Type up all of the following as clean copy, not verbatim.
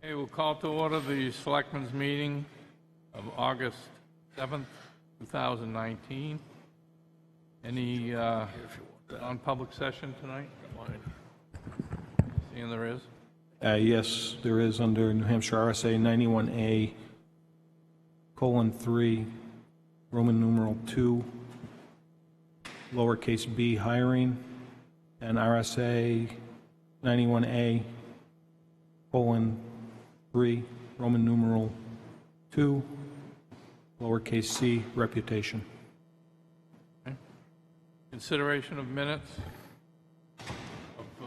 Okay, we'll call to order the Selectmen's meeting of August 7th, 2019. Any non-public session tonight? Seeing there is? Yes, there is under New Hampshire RSA 91A, :3, Roman numeral 2, lowercase b, hiring, and RSA 91A, :3, Roman numeral 2, lowercase c, reputation. Okay. Consideration of minutes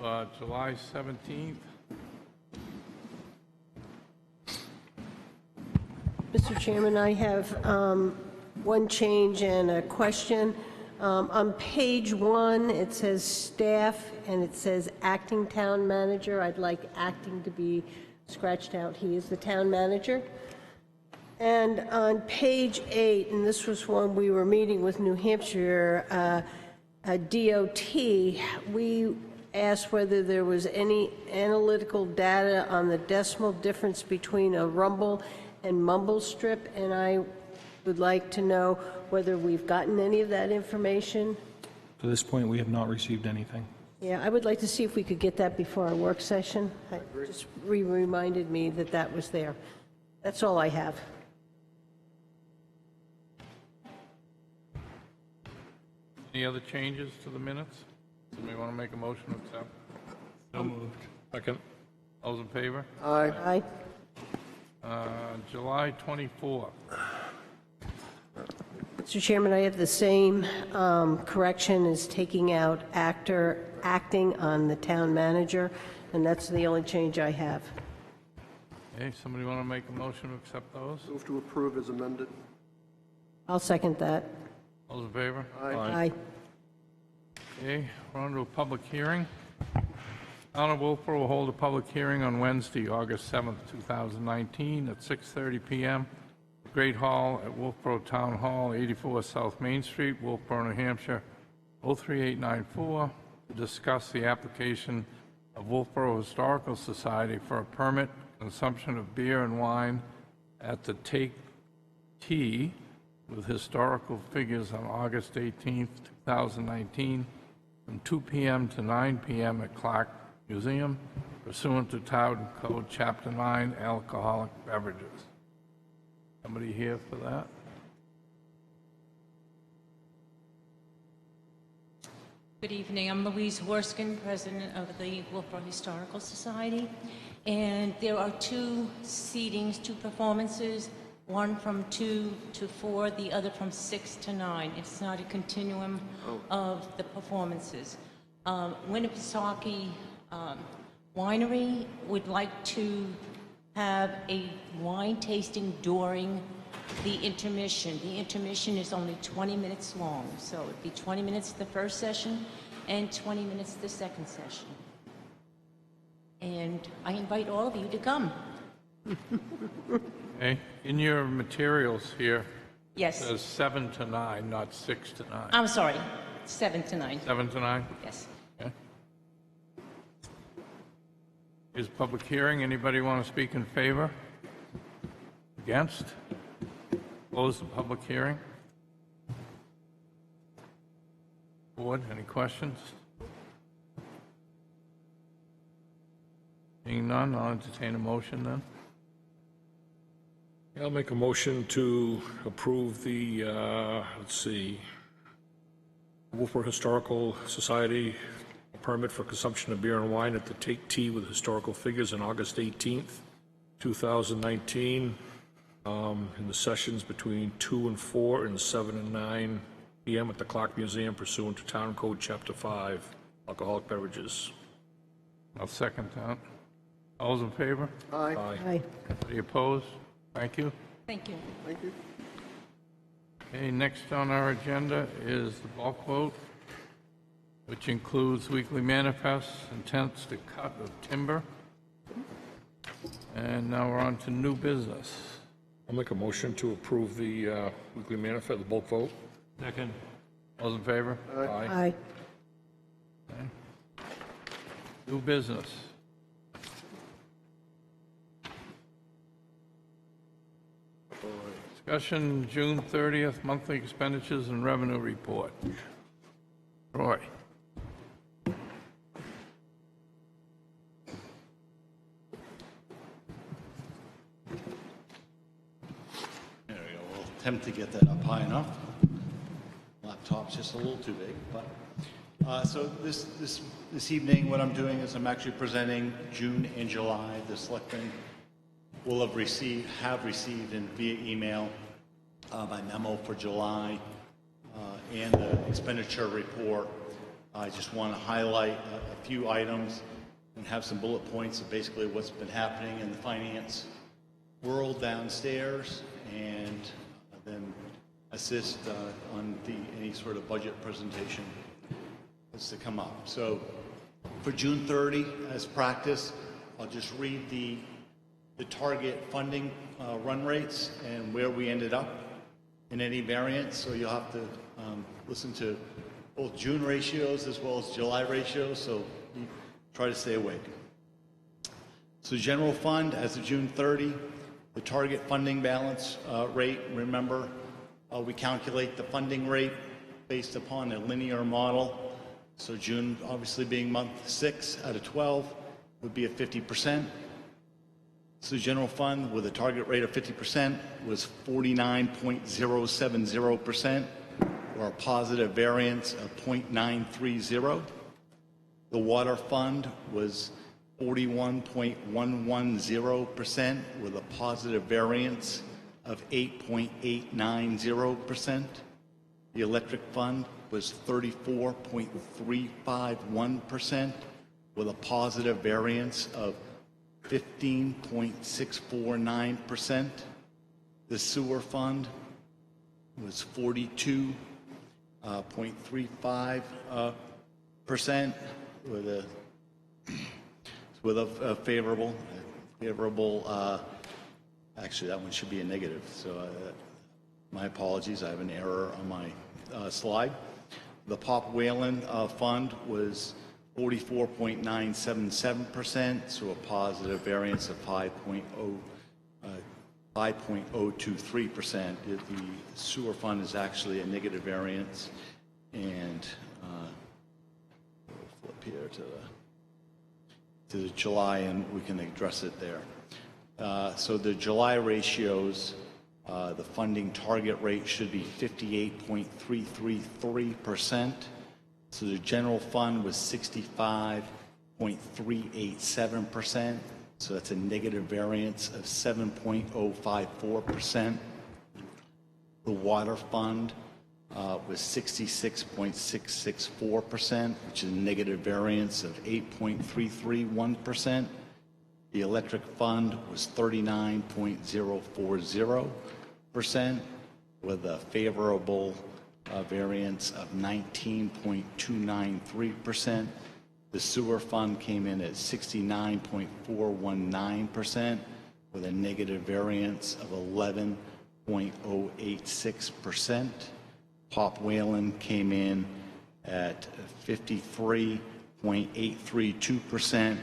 of July 17th. Mr. Chairman, I have one change and a question. On page 1, it says staff, and it says acting town manager. I'd like acting to be scratched out. He is the town manager. And on page 8, and this was when we were meeting with New Hampshire DOT, we asked whether there was any analytical data on the decimal difference between a rumble and mumble strip, and I would like to know whether we've gotten any of that information. To this point, we have not received anything. Yeah, I would like to see if we could get that before our work session. It just reminded me that that was there. That's all I have. Any other changes to the minutes? Somebody want to make a motion to accept? So moved. Second. All those in favor? Aye. July 24th. Mr. Chairman, I have the same correction as taking out acting on the town manager, and that's the only change I have. Okay, somebody want to make a motion to accept those? Move to approve as amended. I'll second that. All those in favor? Aye. Okay, we're on to a public hearing. Town of Wolfeboro will hold a public hearing on Wednesday, August 7th, 2019 at 6:30 p.m. Great Hall at Wolfeboro Town Hall, 84 South Main Street, Wolfeboro, New Hampshire, 03894, to discuss the application of Wolfeboro Historical Society for a permit consumption of beer and wine at the Take Tea with historical figures on August 18th, 2019, from 2 p.m. to 9 p.m. at Clark Museum, pursuant to Town Code Chapter 9, alcoholic beverages. Somebody here for that? Good evening. I'm Louise Horskin, president of the Wolfeboro Historical Society. And there are two seatings, two performances, one from 2 to 4, the other from 6 to 9. It's not a continuum of the performances. Winnipesaukee Winery would like to have a wine tasting during the intermission. The intermission is only 20 minutes long, so it'd be 20 minutes the first session and 20 minutes the second session. And I invite all of you to come. Okay, in your materials here, it Yes. says 7 to 9, not 6 to 9. I'm sorry, 7 to 9. 7 to 9? Yes. Okay. Is public hearing. Anybody want to speak in favor? Against? Close the public hearing. Board, any questions? Seeing none, I'll entertain a motion then. I'll make a motion to approve the, Wolfeboro Historical Society permit for consumption of beer and wine at the Take Tea with historical figures on August 18th, 2019, in the sessions between 2 and 4 and 7 and 9 p.m. at the Clark Museum pursuant to Town Code Chapter 5, alcoholic beverages. I'll second that. All those in favor? Aye. Aye. Any opposed? Thank you. Thank you. Thank you. Okay, next on our agenda is the bulk vote, which includes weekly manifests, intents to cut of timber. And now we're on to new business. I'll make a motion to approve the weekly manifest, the bulk vote. Second. All those in favor? Aye. New business. Discussion, June 30th, monthly expenditures and revenue report. Roy. There we go. We'll attempt to get that up high enough. Laptop's just a little too big, but so this evening, what I'm doing is I'm actually presenting June and July. The Selectmen will have received and via email my memo for July and the expenditure report. I just want to highlight a few items and have some bullet points of basically what's been happening in the finance world downstairs, and then assist on any sort of budget presentation that's to come up. So for June 30, as practice, I'll just read the target funding run rates and where we ended up in any variance. So you'll have to listen to both June ratios as well as July ratios, so you try to stay awake. So general fund, as of June 30, the target funding balance rate, remember, we calculate the funding rate based upon a linear model. So June, obviously being month 6 out of 12, would be at 50%. So general fund with a target rate of 50% was 49.070%, or a positive variance of 0.930. The water fund was 41.110% with a positive variance of 8.890%. The electric fund was 34.351% with a positive variance of 15.649%. The sewer fund was 42.35% with a favorable, actually that one should be a negative, so my apologies, I have an error on my slide. The Pop Whalen fund was 44.977%, so a positive variance of 5.023%. The sewer fund is actually a negative variance, and we'll flip here to the July, and we can address it there. So the July ratios, the funding target rate should be 58.333%. So the general fund was 65.387%. So that's a negative variance of 7.054%. The water fund was 66.664%, which is a negative variance of 8.331%. The electric fund was 39.040% with a favorable variance of 19.293%. The sewer fund came in at 69.419% with a negative variance of 11.086%. Pop Whalen came in at 53.832%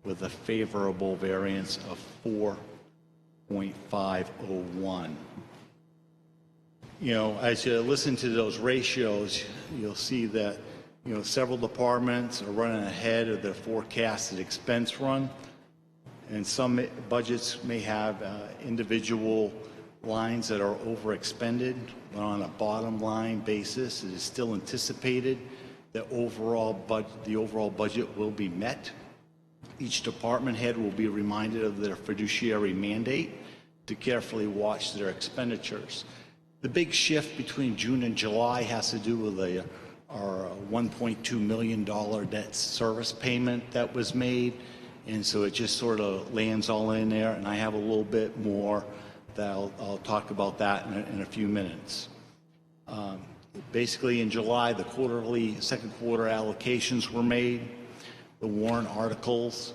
with a favorable variance of 4.501. You know, as you listen to those ratios, you'll see that, you know, several departments are running ahead of their forecasted expense run, and some budgets may have individual lines that are overexpended, but on a bottom line basis, it is still anticipated that the overall budget will be met. Each department head will be reminded of their fiduciary mandate to carefully watch their expenditures. The big shift between June and July has to do with our $1.2 million debt service payment that was made, and so it just sort of lands all in there, and I have a little bit more that I'll talk about that in a few minutes. Basically in July, the second quarter allocations were made. The warrant articles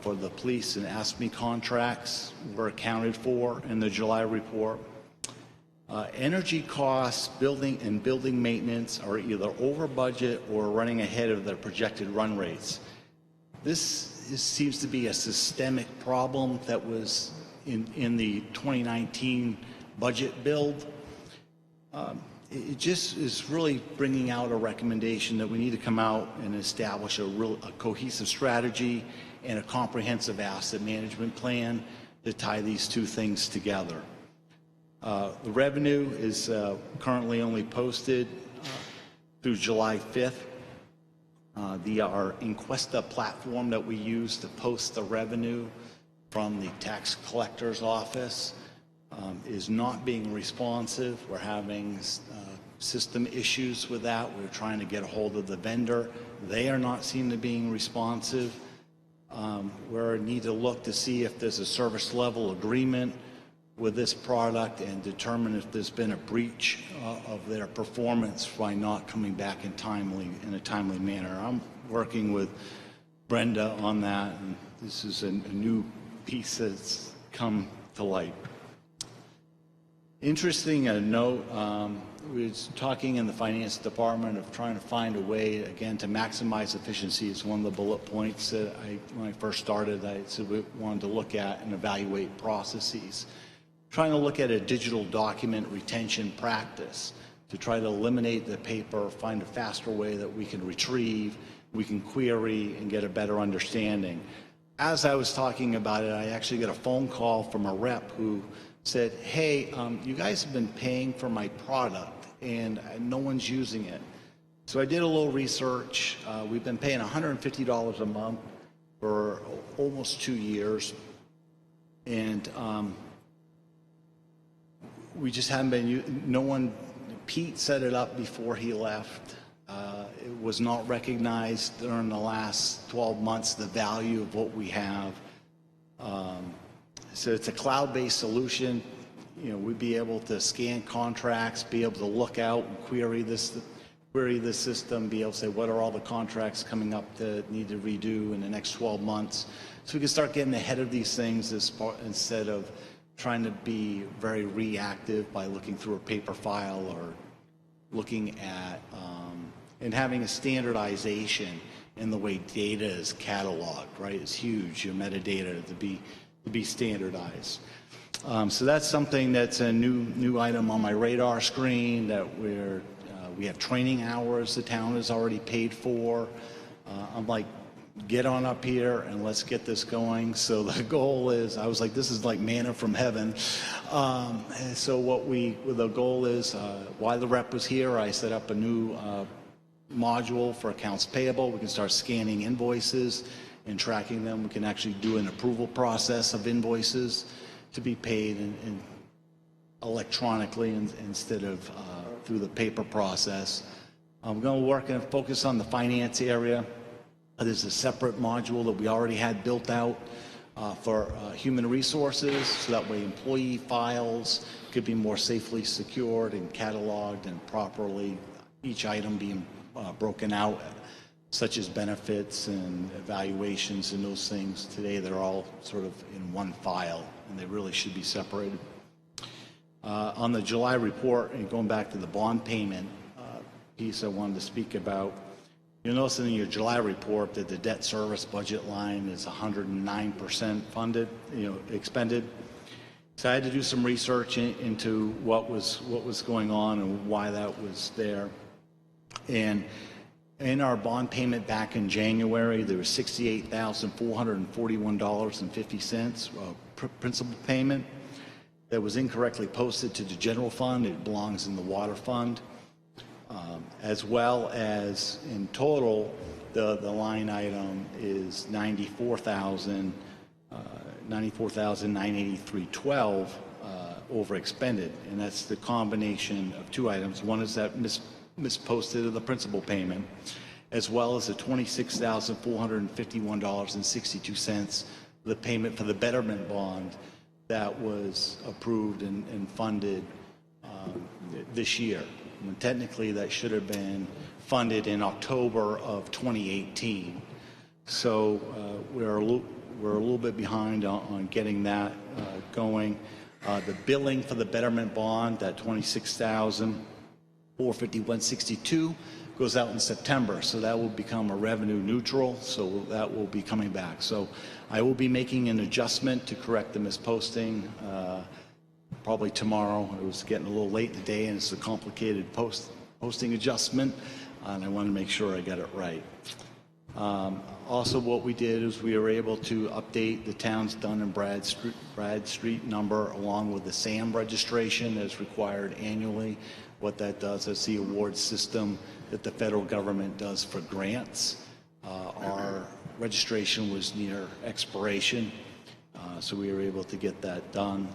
for the police and ASME contracts were accounted for in the July report. Energy costs, building maintenance are either over budget or running ahead of their projected run rates. This seems to be a systemic problem that was in the 2019 budget build. It just is really bringing out a recommendation that we need to come out and establish a cohesive strategy and a comprehensive asset management plan to tie these two things together. The revenue is currently only posted through July 5th. Our Encuesta platform that we use to post the revenue from the tax collector's office is not being responsive. We're having system issues with that. We're trying to get a hold of the vendor. They are not seem to being responsive. We need to look to see if there's a service level agreement with this product and determine if there's been a breach of their performance by not coming back in a timely manner. I'm working with Brenda on that, and this is a new piece that's come to light. Interesting note, we was talking in the finance department of trying to find a way, again, to maximize efficiency. It's one of the bullet points that when I first started, I said we wanted to look at and evaluate processes. Trying to look at a digital document retention practice to try to eliminate the paper, find a faster way that we can retrieve, we can query, and get a better understanding. As I was talking about it, I actually got a phone call from a rep who said, hey, you guys have been paying for my product and no one's using it. So I did a little research. We've been paying $150 a month for almost 2 years. And we just haven't been, Pete set it up before he left. It was not recognized during the last 12 months, the value of what we have. So it's a cloud-based solution. You know, we'd be able to scan contracts, be able to look out and query the system, be able to say what are all the contracts coming up that need to redo in the next 12 months. So we can start getting ahead of these things instead of trying to be very reactive by looking through a paper file or looking at and having a standardization in the way data is cataloged, right? It's huge, your metadata to be standardized. So that's something that's a new item on my radar screen that we have training hours the town has already paid for. I'm like, get on up here and let's get this going. So the goal is, I was like, this is like manna from heaven. So the goal is, while the rep was here, I set up a new module for accounts payable. We can start scanning invoices and tracking them. We can actually do an approval process of invoices to be paid in electronically instead of through the paper process. I'm going to work and focus on the finance area. There's a separate module that we already had built out for human resources, so that way employee files could be more safely secured and cataloged and properly, each item being broken out, such as benefits and evaluations and those things. Today they're all sort of in one file, and they really should be separated. On the July report, and going back to the bond payment piece I wanted to speak about, you'll notice in your July report that the debt service budget line is 109% funded, expended. So I had to do some research into what was going on and why that was there. And in our bond payment back in January, there was $68,441.50 principal payment that was incorrectly posted to the general fund. It belongs in the water fund. As well as in total, the line item is $94,983.12 over expended, and that's the combination of two items. One is that misposted of the principal payment, as well as the $26,451.62, the payment for the betterment bond that was approved and funded this year. When technically that should have been funded in October of 2018. So we're a little bit behind on getting that going. The billing for the betterment bond, that $26,451.62, goes out in September, so that will become a revenue neutral, so that will be coming back. So I will be making an adjustment to correct the misposting probably tomorrow. It was getting a little late in the day, and it's a complicated posting adjustment, and I want to make sure I got it right. Also, what we did is we were able to update the town's Dun and Brad Street number along with the SAM registration as required annually. What that does is the award system that the federal government does for grants. Our registration was near expiration, so we were able to get that done,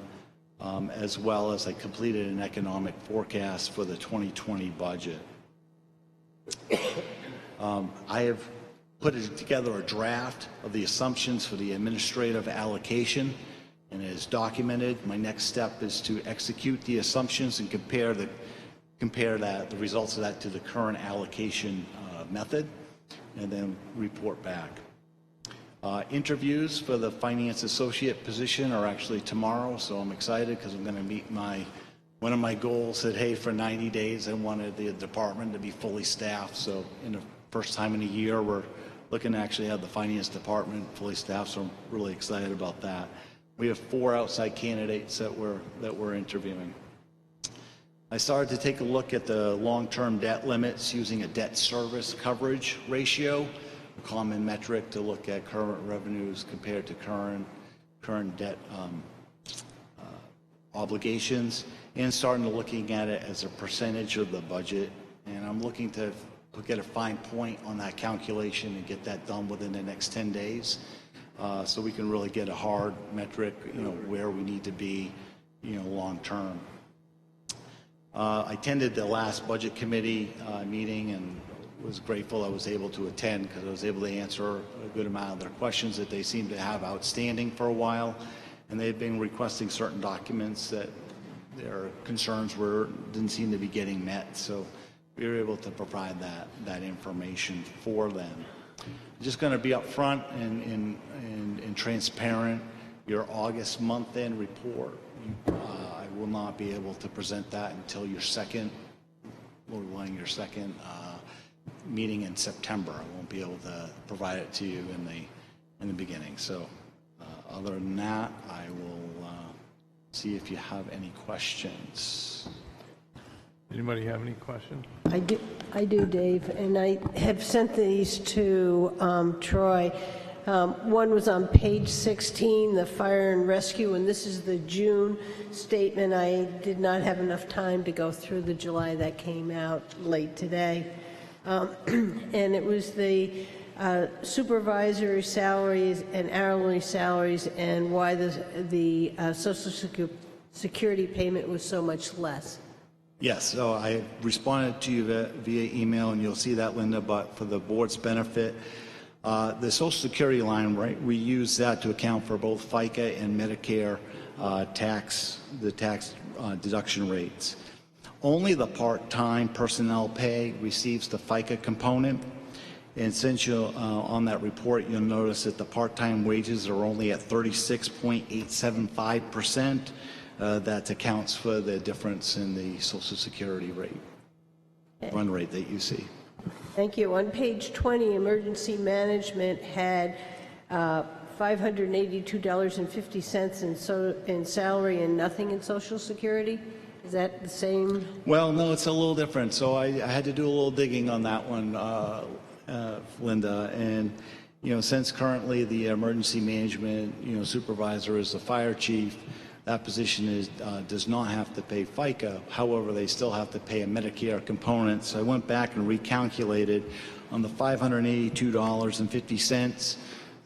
as well as I completed an economic forecast for the 2020 budget. I have put together a draft of the assumptions for the administrative allocation, and it is documented. My next step is to execute the assumptions and compare the results of that to the current allocation method, and then report back. Interviews for the finance associate position are actually tomorrow, so I'm excited because I'm going to meet one of my goals that, hey, for 90 days I wanted the department to be fully staffed. So in the first time in a year, we're looking to actually have the finance department fully staffed, so I'm really excited about that. We have 4 outside candidates that we're interviewing. I started to take a look at the long-term debt limits using a debt service coverage ratio, a common metric to look at current revenues compared to current debt obligations, and starting to looking at it as a percentage of the budget. And I'm looking to get a fine point on that calculation and get that done within the next 10 days, so we can really get a hard metric, where we need to be, long term. I attended the last budget committee meeting and was grateful I was able to attend because I was able to answer a good amount of their questions that they seemed to have outstanding for a while, and they've been requesting certain documents that their concerns didn't seem to be getting met, so we were able to provide that information for them. I'm just going to be upfront and transparent. Your August month-end report, I will not be able to present that until your second meeting in September. I won't be able to provide it to you in the beginning. So other than that, I will see if you have any questions. Anybody have any questions? I do, Dave, and I have sent these to Troy. One was on page 16, the fire and rescue, and this is the June statement. I did not have enough time to go through the July that came out late today. And it was the supervisory salaries and hourly salaries and why the Social Security payment was so much less. Yes, so I responded to you via email, and you'll see that, Linda, but for the board's benefit, the Social Security line, right, we use that to account for both FICA and Medicare tax deduction rates. Only the part-time personnel pay receives the FICA component, and since you're on that report, you'll notice that the part-time wages are only at 36.875%. That accounts for the difference in the Social Security rate, run rate that you see. Thank you. On page 20, emergency management had $582.50 in salary and nothing in Social Security. Is that the same? Well, no, it's a little different. So I had to do a little digging on that one, Linda. And, since currently the emergency management, supervisor is the fire chief, that position does not have to pay FICA. However, they still have to pay a Medicare component. So I went back and recalculated on the $582.50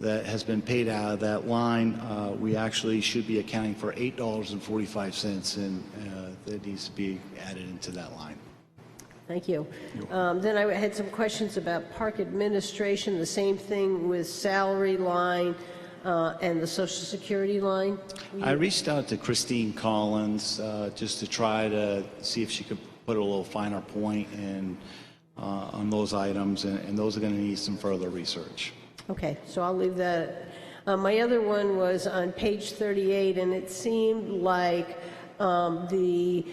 that has been paid out of that line. We actually should be accounting for $8.45, and that needs to be added into that line. Thank you. Then I had some questions about park administration, the same thing with salary line and the Social Security line. I reached out to Christine Collins just to try to see if she could put a little finer point on those items, and those are going to need some further research. Okay, so I'll leave that. My other one was on page 38, and it seemed like the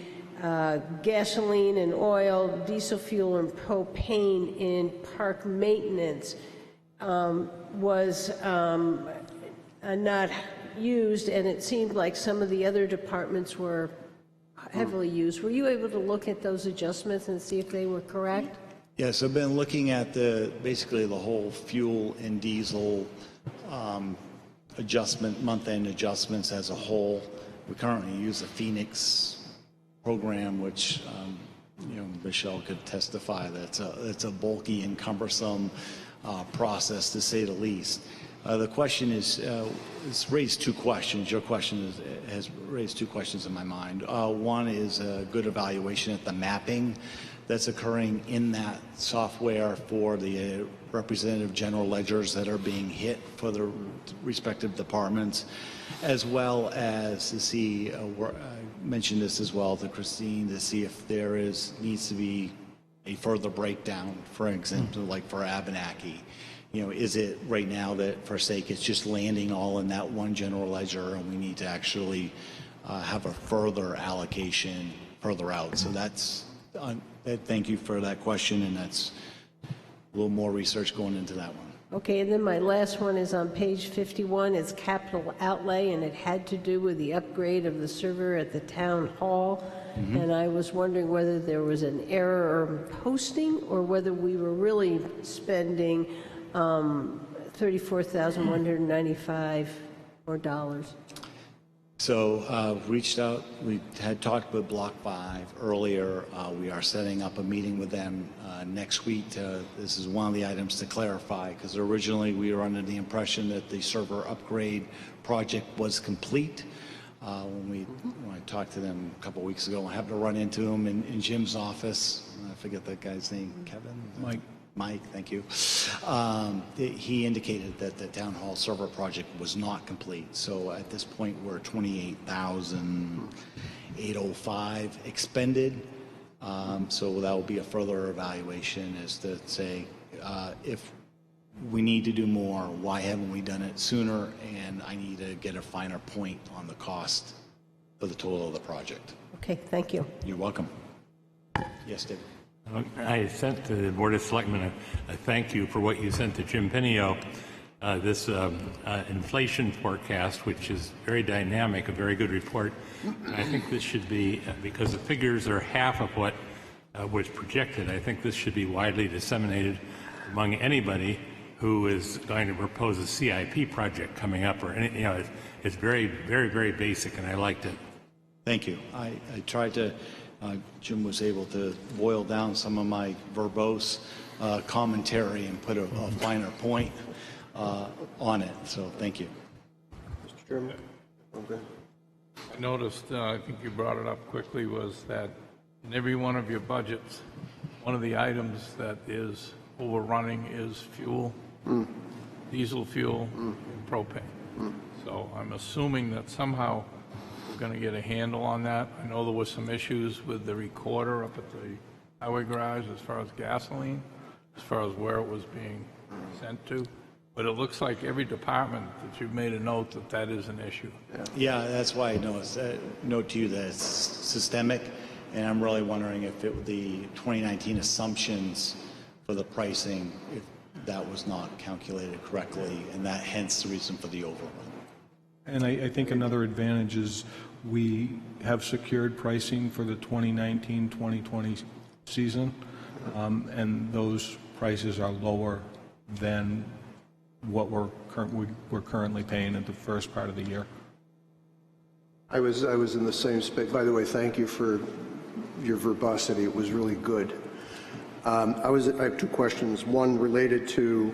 gasoline and oil, diesel fuel and propane in park maintenance was not used, and it seemed like some of the other departments were heavily used. Were you able to look at those adjustments and see if they were correct? Yes, I've been looking at basically the whole fuel and diesel month-end adjustments as a whole. We currently use the Phoenix program, which Michelle could testify that it's a bulky and cumbersome process, to say the least. The question is, it's raised two questions. Your question has raised two questions in my mind. One is a good evaluation at the mapping that's occurring in that software for the representative general ledgers that are being hit for the respective departments, as well as to see, I mentioned this as well to Christine, to see if there needs to be a further breakdown, for example, like for Abenaki. Is it right now that, for sake, it's just landing all in that one general ledger, and we need to actually have a further allocation further out? So thank you for that question, and that's a little more research going into that one. Okay, and then my last one is on page 51. It's capital outlay, and it had to do with the upgrade of the server at the town hall. And I was wondering whether there was an error in posting or whether we were really spending $34,195 more dollars. So reached out, we had talked with Block 5 earlier. We are setting up a meeting with them next week. This is one of the items to clarify, because originally we were under the impression that the server upgrade project was complete. When I talked to them a couple weeks ago, I happened to run into him in Jim's office. I forget that guy's name, Kevin? Mike, thank you. He indicated that the town hall server project was not complete. So at this point, we're $28,805 expended. So that will be a further evaluation as to say, if we need to do more, why haven't we done it sooner? And I need to get a finer point on the cost for the total of the project. Okay, thank you. You're welcome. Yes, David. I sent to the Board of Selectmen a thank you for what you sent to Jim Pinio, this inflation forecast, which is very dynamic, a very good report. And I think this should be, because the figures are half of what was projected, I think this should be widely disseminated among anybody who is going to propose a CIP project coming up, or any, it's very, very, very basic, and I liked it. Thank you. I tried to, Jim was able to boil down some of my verbose commentary and put a finer point on it, so thank you. Mr. Chairman? Okay. I noticed, I think you brought it up quickly, was that in every one of your budgets, one of the items that is overrunning is fuel, diesel fuel, and propane. So I'm assuming that somehow we're going to get a handle on that. I know there was some issues with the recorder up at the highway garage as far as gasoline, as far as where it was being sent to. But it looks like every department that you've made a note that that is an issue. Yeah, that's why I note to you that it's systemic, and I'm really wondering if the 2019 assumptions for the pricing, if that was not calculated correctly, and that hence the reason for the overrun. And I think another advantage is we have secured pricing for the 2019-2020 season, and those prices are lower than what we're currently paying at the first part of the year. I was in the same space. By the way, thank you for your verbosity. It was really good. I have two questions. One related to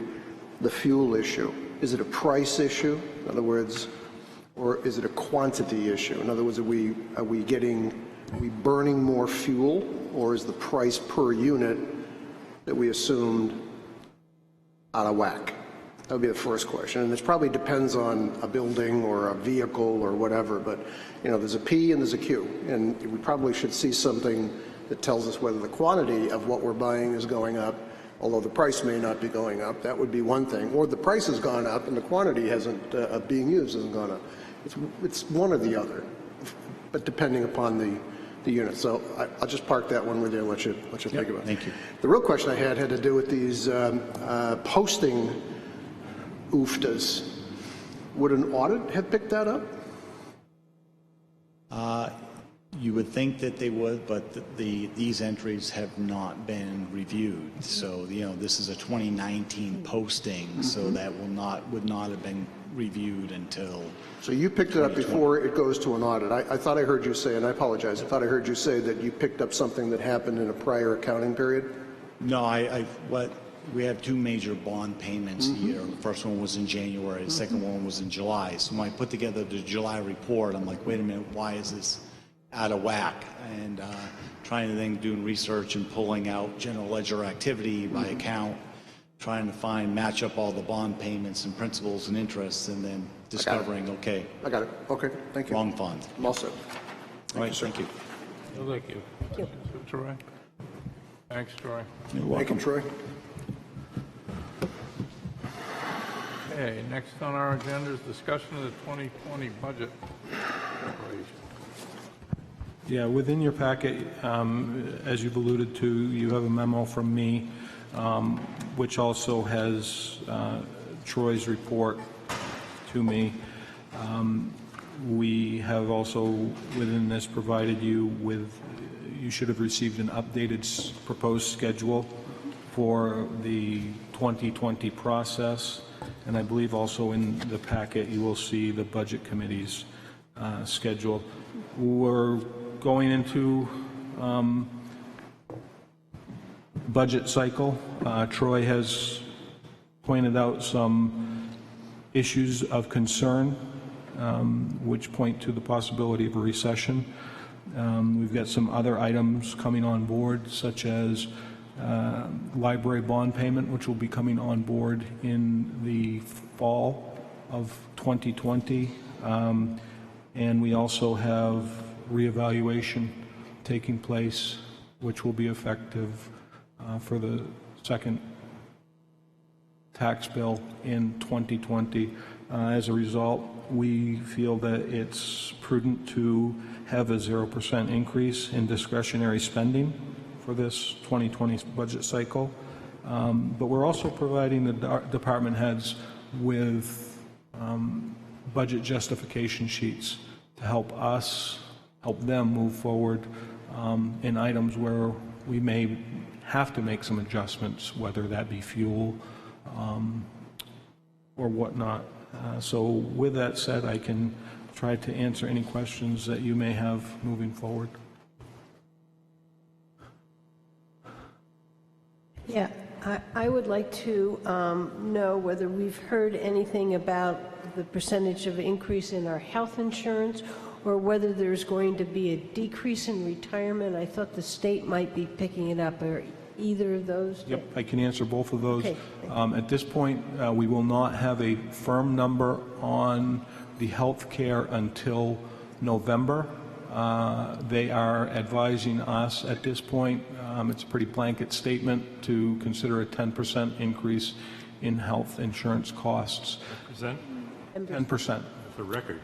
the fuel issue. Is it a price issue? In other words, or is it a quantity issue? In other words, are we burning more fuel, or is the price per unit that we assumed out of whack? That would be the first question. And this probably depends on a building or a vehicle or whatever, but there's a P and there's a Q, and we probably should see something that tells us whether the quantity of what we're buying is going up, although the price may not be going up. That would be one thing. Or the price has gone up and the quantity hasn't being used hasn't gone up. It's one or the other, but depending upon the unit. So I'll just park that one with you and let you think about it. Thank you. The real question I had to do with these posting ooftas. Would an audit have picked that up? You would think that they would, but these entries have not been reviewed. So, this is a 2019 posting, so that would not have been reviewed until. So you picked it up before it goes to an audit. I thought I heard you say, and I apologize, I thought I heard you say that you picked up something that happened in a prior accounting period? No, we have two major bond payments here. The first one was in January, the second one was in July. So when I put together the July report, I'm like, wait a minute, why is this out of whack? And trying to then doing research and pulling out general ledger activity by account, trying to match up all the bond payments and principals and interests, and then discovering, okay. I got it. Okay, thank you. Wrong fund. I'm all set. All right, thank you. Thank you. Troy. Thanks, Troy. You're Thank welcome. you, Troy. Okay, next on our agenda is discussion of the 2020 budget preparation. Yeah, within your packet, as you've alluded to, you have a memo from me, which also has Troy's report to me. We have also, within this, provided you with, you should have received an updated proposed schedule for the 2020 process. And I believe also in the packet you will see the Budget Committee's schedule. We're going into budget cycle. Troy has pointed out some issues of concern which point to the possibility of a recession. We've got some other items coming on board, such as library bond payment, which will be coming on board in the fall of 2020. And we also have reevaluation taking place, which will be effective for the second tax bill in 2020. As a result, we feel that it's prudent to have a 0% increase in discretionary spending for this 2020 budget cycle. But we're also providing the department heads with budget justification sheets to help them move forward in items where we may have to make some adjustments, whether that be fuel or whatnot. So with that said, I can try to answer any questions that you may have moving forward. Yeah, I would like to know whether we've heard anything about the percentage of increase in our health insurance, or whether there's going to be a decrease in retirement. I thought the state might be picking it up, or either of those? Yep, I can answer both of those. Okay. At this point, we will not have a firm number on the health care until November. They are advising us at this point, it's a pretty blanket statement, to consider a 10% increase in health insurance costs. 10%? 10%. That's a record.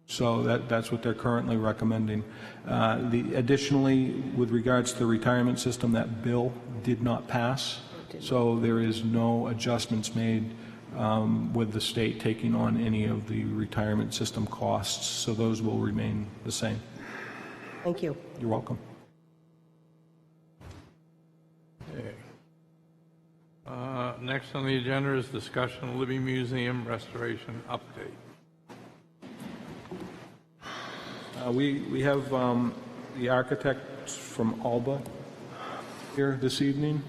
So that's what they're currently recommending. Additionally, with regards to the retirement system, that bill did not pass, so there is no adjustments made with the state taking on any of the retirement system costs, so those will remain the same. Thank you. You're welcome. Okay. Next on the agenda is discussion of Libby Museum restoration update. We have the architects from Alba here this evening.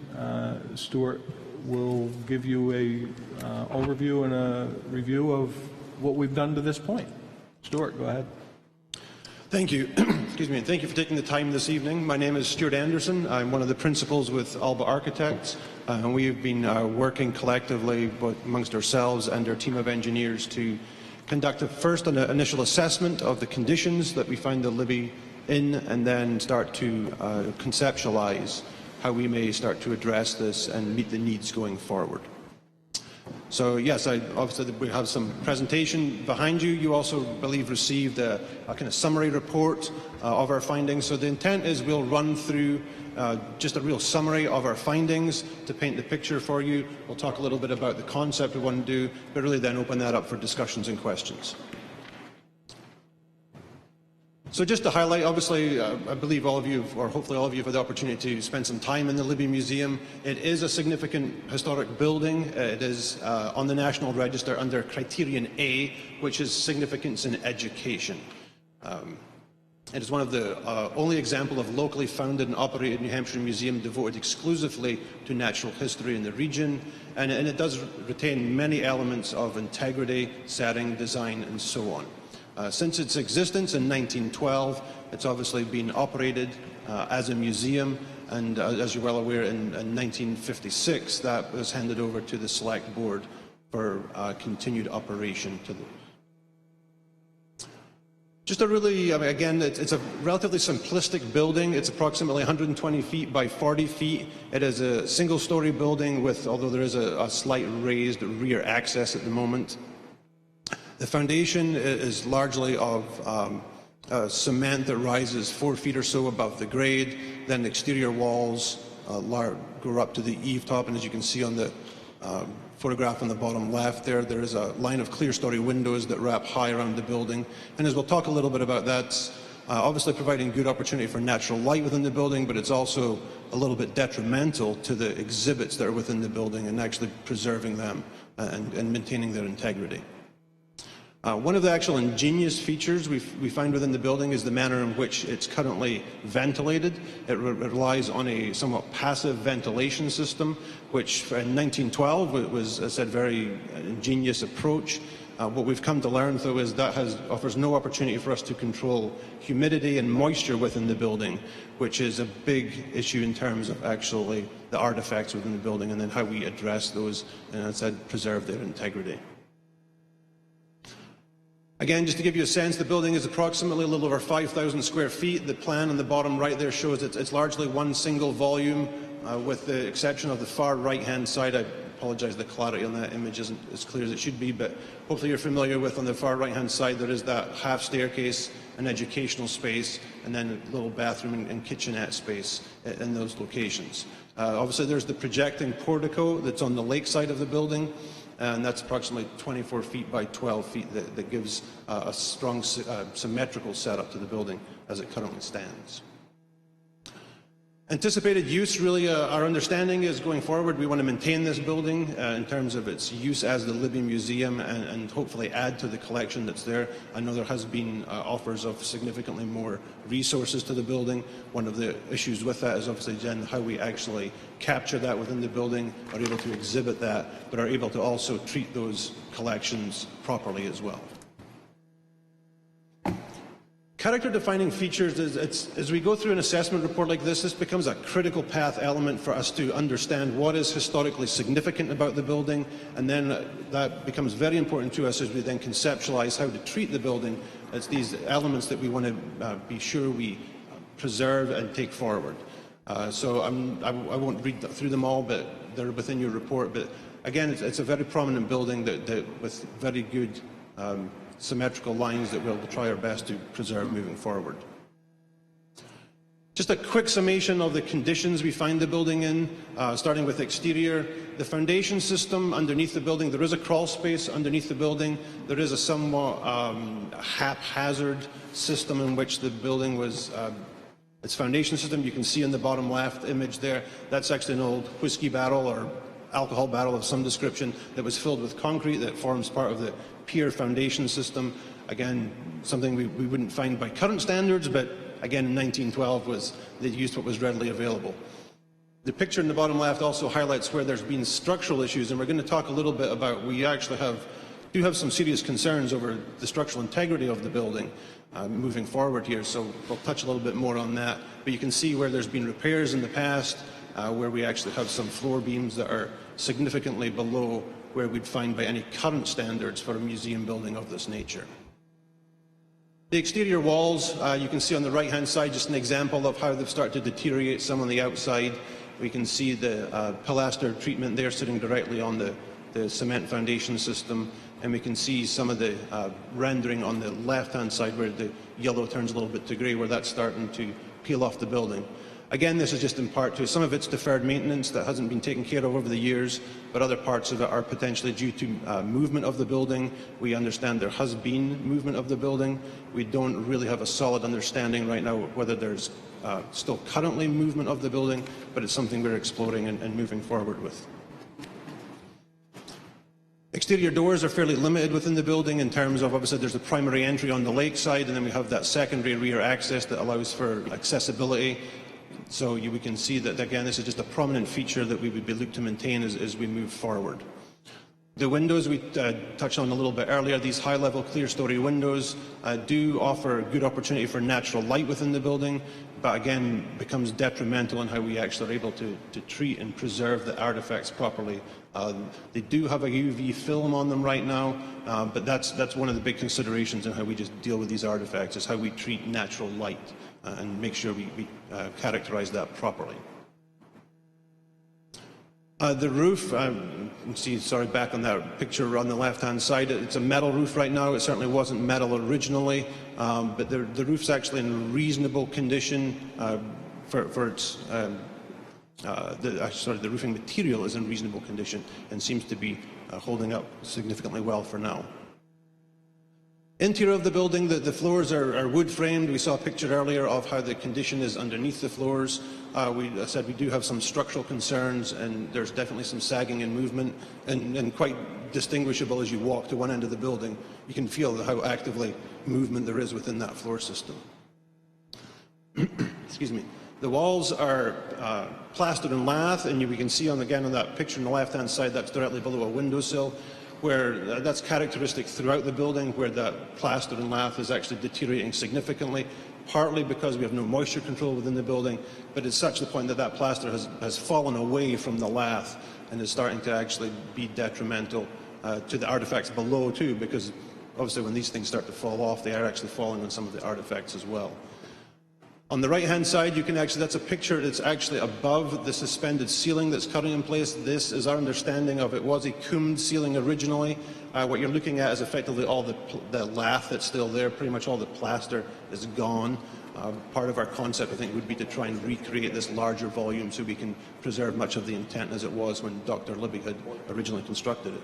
Stuart will give you a overview and a review of what we've done to this point. Stuart, go ahead. Thank you. Excuse me, and thank you for taking the time this evening. My name is Stuart Anderson. I'm one of the principals with Alba Architects, and we have been working collectively both amongst ourselves and our team of engineers to conduct first an initial assessment of the conditions that we find the Libby in, and then start to conceptualize how we may start to address this and meet the needs going forward. So yes, obviously we have some presentation behind you. You also, believe, received a kind of summary report of our findings. So the intent is we'll run through just a real summary of our findings to paint the picture for you. We'll talk a little bit about the concept we want to do, but really then open that up for discussions and questions. So just to highlight, obviously, I believe all of you, or hopefully all of you, have had the opportunity to spend some time in the Libby Museum. It is a significant historic building. It is on the National Register under Criterion A, which is significance in education. It is one of the only example of locally founded and operated New Hampshire museum devoted exclusively to natural history in the region, and it does retain many elements of integrity, setting, design, and so on. Since its existence in 1912, it's obviously been operated as a museum, and as you're well aware, in 1956, that was handed over to the Select Board for continued operation. Just a really, again, it's a relatively simplistic building. It's approximately 120 feet by 40 feet. It is a single-story building with, although there is a slight raised rear access at the moment. The foundation is largely of cement that rises 4 feet or so above the grade. Then the exterior walls go up to the eave top, and as you can see on the photograph on the bottom left there is a line of clear-story windows that wrap high around the building. And as we'll talk a little bit about that, obviously providing good opportunity for natural light within the building, but it's also a little bit detrimental to the exhibits that are within the building and actually preserving them and maintaining their integrity. One of the actual ingenious features we find within the building is the manner in which it's currently ventilated. It relies on a somewhat passive ventilation system, which in 1912 was, as I said, very ingenious approach. What we've come to learn, though, is that offers no opportunity for us to control humidity and moisture within the building, which is a big issue in terms of actually the artifacts within the building and then how we address those and, as I said, preserve their integrity. Again, just to give you a sense, the building is approximately a little over 5,000 square feet. The plan on the bottom right there shows it's largely one single volume, with the exception of the far right-hand side. I apologize, the clarity on that image isn't as clear as it should be, but hopefully you're familiar with, on the far right-hand side, there is that half staircase, an educational space, and then a little bathroom and kitchenette space in those locations. Obviously, there's the projecting portico that's on the lake side of the building, and that's approximately 24 feet by 12 feet that gives a strong symmetrical setup to the building as it currently stands. Anticipated use, really, our understanding is going forward we want to maintain this building in terms of its use as the Libby Museum and hopefully add to the collection that's there. I know there has been offers of significantly more resources to the building. One of the issues with that is obviously, Jen, how we actually capture that within the building, are able to exhibit that, but are able to also treat those collections properly as well. Character-defining features, as we go through an assessment report like this becomes a critical path element for us to understand what is historically significant about the building, and then that becomes very important to us as we then conceptualize how to treat the building. It's these elements that we want to be sure we preserve and take forward. So I won't read through them all, but they're within your report. But again, it's a very prominent building that with very good symmetrical lines that we'll try our best to preserve moving forward. Just a quick summation of the conditions we find the building in, starting with exterior. The foundation system underneath the building, there is a crawl space underneath the building. There is a somewhat haphazard system in which the building was, its foundation system, you can see in the bottom left image there, that's actually an old whiskey barrel or alcohol barrel of some description that was filled with concrete that forms part of the pier foundation system. Again, something we wouldn't find by current standards, but again in 1912 they used what was readily available. The picture in the bottom left also highlights where there's been structural issues, and we're going to talk a little bit about, we actually do have some serious concerns over the structural integrity of the building moving forward here, so we'll touch a little bit more on that. But you can see where there's been repairs in the past, where we actually have some floor beams that are significantly below where we'd find by any current standards for a museum building of this nature. The exterior walls, you can see on the right-hand side just an example of how they've started to deteriorate some on the outside. We can see the pilaster treatment there sitting directly on the cement foundation system, and we can see some of the rendering on the left-hand side where the yellow turns a little bit to grey, where that's starting to peel off the building. Again, this is just in part to some of it's deferred maintenance that hasn't been taken care of over the years, but other parts of it are potentially due to movement of the building. We understand there has been movement of the building. We don't really have a solid understanding right now whether there's still currently movement of the building, but it's something we're exploring and moving forward with. Exterior doors are fairly limited within the building in terms of, obviously, there's a primary entry on the lake side, and then we have that secondary rear access that allows for accessibility. So we can see that, again, this is just a prominent feature that we would be looking to maintain as we move forward. The windows we touched on a little bit earlier, these high-level clear-story windows do offer good opportunity for natural light within the building, but again, becomes detrimental in how we actually are able to treat and preserve the artifacts properly. They do have a UV film on them right now, but that's one of the big considerations in how we just deal with these artifacts, is how we treat natural light and make sure we characterize that properly. The roof, you can see, sorry, back on that picture on the left-hand side, it's a metal roof right now. It certainly wasn't metal originally, but the roof's actually in reasonable condition for its, the roofing material is in reasonable condition and seems to be holding up significantly well for now. Interior of the building, the floors are wood framed. We saw a picture earlier of how the condition is underneath the floors. I said we do have some structural concerns, and there's definitely some sagging and movement, and quite distinguishable as you walk to one end of the building. You can feel how actively movement there is within that floor system. Excuse me. The walls are plastered and lath, and we can see again on that picture on the left-hand side, that's directly below a windowsill, where that's characteristic throughout the building, where that plaster and lath is actually deteriorating significantly, partly because we have no moisture control within the building, but it's such the point that plaster has fallen away from the lath and is starting to actually be detrimental to the artifacts below too, because obviously when these things start to fall off, they are actually falling on some of the artifacts as well. On the right-hand side, you can actually, that's a picture that's actually above the suspended ceiling that's currently in place. This is our understanding of it was a combed ceiling originally. What you're looking at is effectively all the lath that's still there. Pretty much all the plaster is gone. Part of our concept, I think, would be to try and recreate this larger volume so we can preserve much of the intent as it was when Dr. Libby had originally constructed it.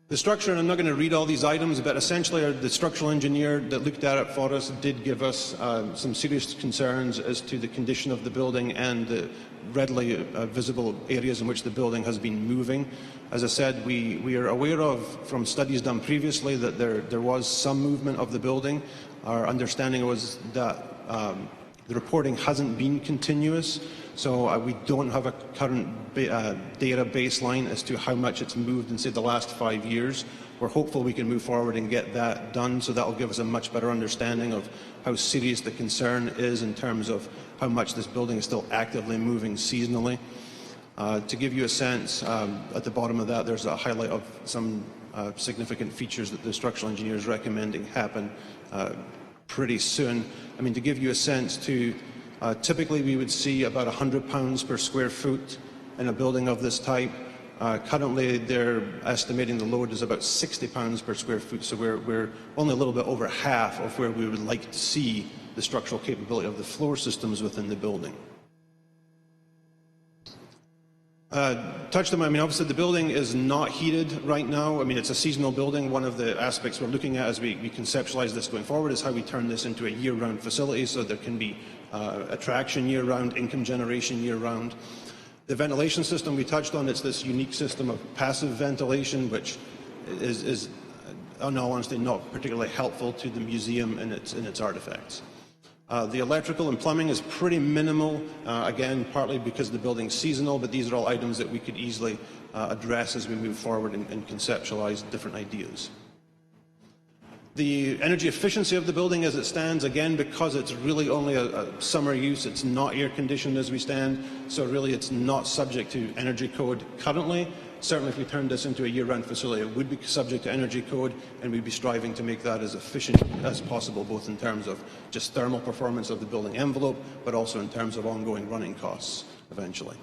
The structure, and I'm not going to read all these items, but essentially the structural engineer that looked at it for us did give us some serious concerns as to the condition of the building and the readily visible areas in which the building has been moving. As I said, we are aware of, from studies done previously, that there was some movement of the building. Our understanding was that the reporting hasn't been continuous, so we don't have a current data baseline as to how much it's moved in, say, the last 5 years. We're hopeful we can move forward and get that done, so that will give us a much better understanding of how serious the concern is in terms of how much this building is still actively moving seasonally. To give you a sense, at the bottom of that, there's a highlight of some significant features that the structural engineer is recommending happen pretty soon. I mean, to give you a sense, typically we would see about £100 per square foot in a building of this type. Currently, they're estimating the load is about £60 per square foot, so we're only a little bit over half of where we would like to see the structural capability of the floor systems within the building. Touched on, I mean, obviously the building is not heated right now. I mean, it's a seasonal building. One of the aspects we're looking at as we conceptualize this going forward is how we turn this into a year-round facility so there can be attraction year-round, income generation year-round. The ventilation system we touched on, it's this unique system of passive ventilation, which is in all honesty, not particularly helpful to the museum and its artifacts. The electrical and plumbing is pretty minimal, again, partly because the building's seasonal, but these are all items that we could easily address as we move forward and conceptualize different ideas. The energy efficiency of the building as it stands, again, because it's really only a summer use, it's not air conditioned as we stand, so really it's not subject to energy code currently. Certainly if we turned this into a year-round facility, it would be subject to energy code, and we'd be striving to make that as efficient as possible, both in terms of just thermal performance of the building envelope, but also in terms of ongoing running costs eventually.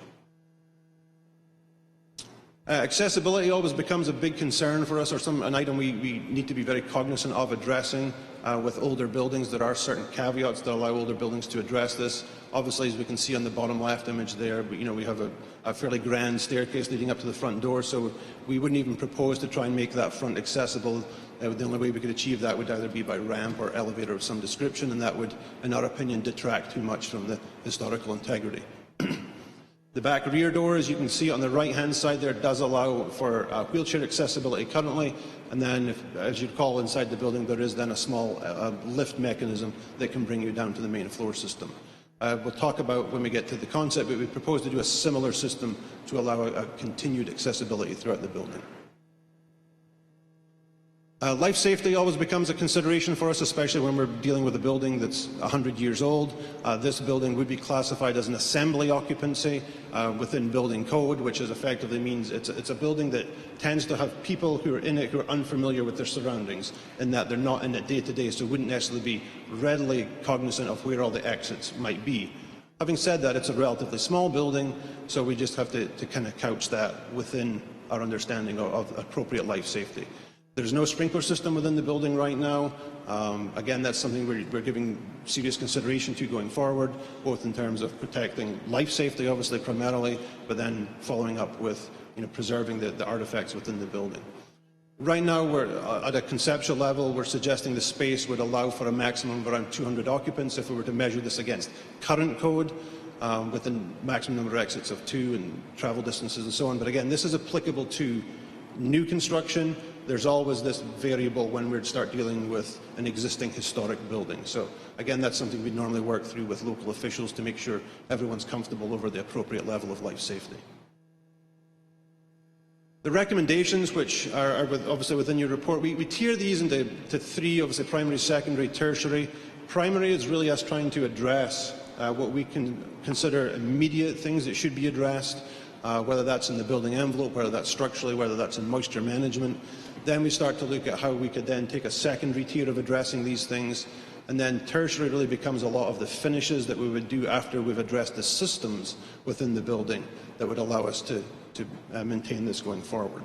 Accessibility always becomes a big concern for us, or an item we need to be very cognizant of addressing. With older buildings, there are certain caveats that allow older buildings to address this. Obviously, as we can see on the bottom left image there, we have a fairly grand staircase leading up to the front door, so we wouldn't even propose to try and make that front accessible. The only way we could achieve that would either be by ramp or elevator of some description, and that would, in our opinion, detract too much from the historical integrity. The back rear door, as you can see on the right-hand side there, does allow for wheelchair accessibility currently, and then, as you recall, inside the building there is then a small lift mechanism that can bring you down to the main floor system. We'll talk about when we get to the concept, but we propose to do a similar system to allow a continued accessibility throughout the building. Life safety always becomes a consideration for us, especially when we're dealing with a building that's 100 years old. This building would be classified as an assembly occupancy within building code, which is effectively means it's a building that tends to have people who are in it who are unfamiliar with their surroundings, in that they're not in it day to day, so wouldn't necessarily be readily cognizant of where all the exits might be. Having said that, it's a relatively small building, so we just have to kind of couch that within our understanding of appropriate life safety. There's no sprinkler system within the building right now. Again, that's something we're giving serious consideration to going forward, both in terms of protecting life safety, obviously, primarily, but then following up with preserving the artifacts within the building. Right now, we're at a conceptual level, we're suggesting the space would allow for a maximum of around 200 occupants if we were to measure this against current code, with a maximum number of exits of 2 and travel distances and so on. But again, this is applicable to new construction. There's always this variable when we start dealing with an existing historic building. So again, that's something we normally work through with local officials to make sure everyone's comfortable over the appropriate level of life safety. The recommendations, which are obviously within your report, we tier these into 3, obviously primary, secondary, tertiary. Primary is really us trying to address what we can consider immediate things that should be addressed, whether that's in the building envelope, whether that's structurally, whether that's in moisture management. Then we start to look at how we could then take a secondary tier of addressing these things, and then tertiary really becomes a lot of the finishes that we would do after we've addressed the systems within the building that would allow us to maintain this going forward.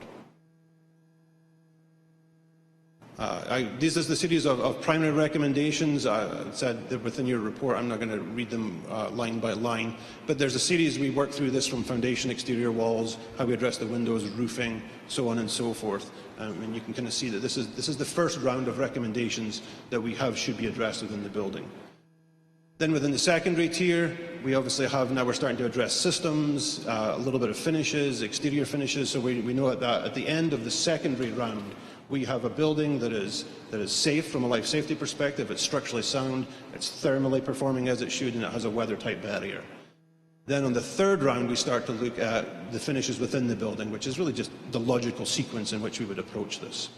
These are the series of primary recommendations. Said that within your report, I'm not going to read them line by line, but there's a series we work through this from foundation, exterior walls, how we address the windows, roofing, so on and so forth. And you can kind of see that this is the first round of recommendations that we have should be addressed within the building. Then within the secondary tier, we obviously have, now we're starting to address systems, a little bit of finishes, exterior finishes, so we know that at the end of the secondary round, we have a building that is safe from a life safety perspective, it's structurally sound, it's thermally performing as it should, and it has a weather-tight barrier. Then on the third round, we start to look at the finishes within the building, which is really just the logical sequence in which we would approach this.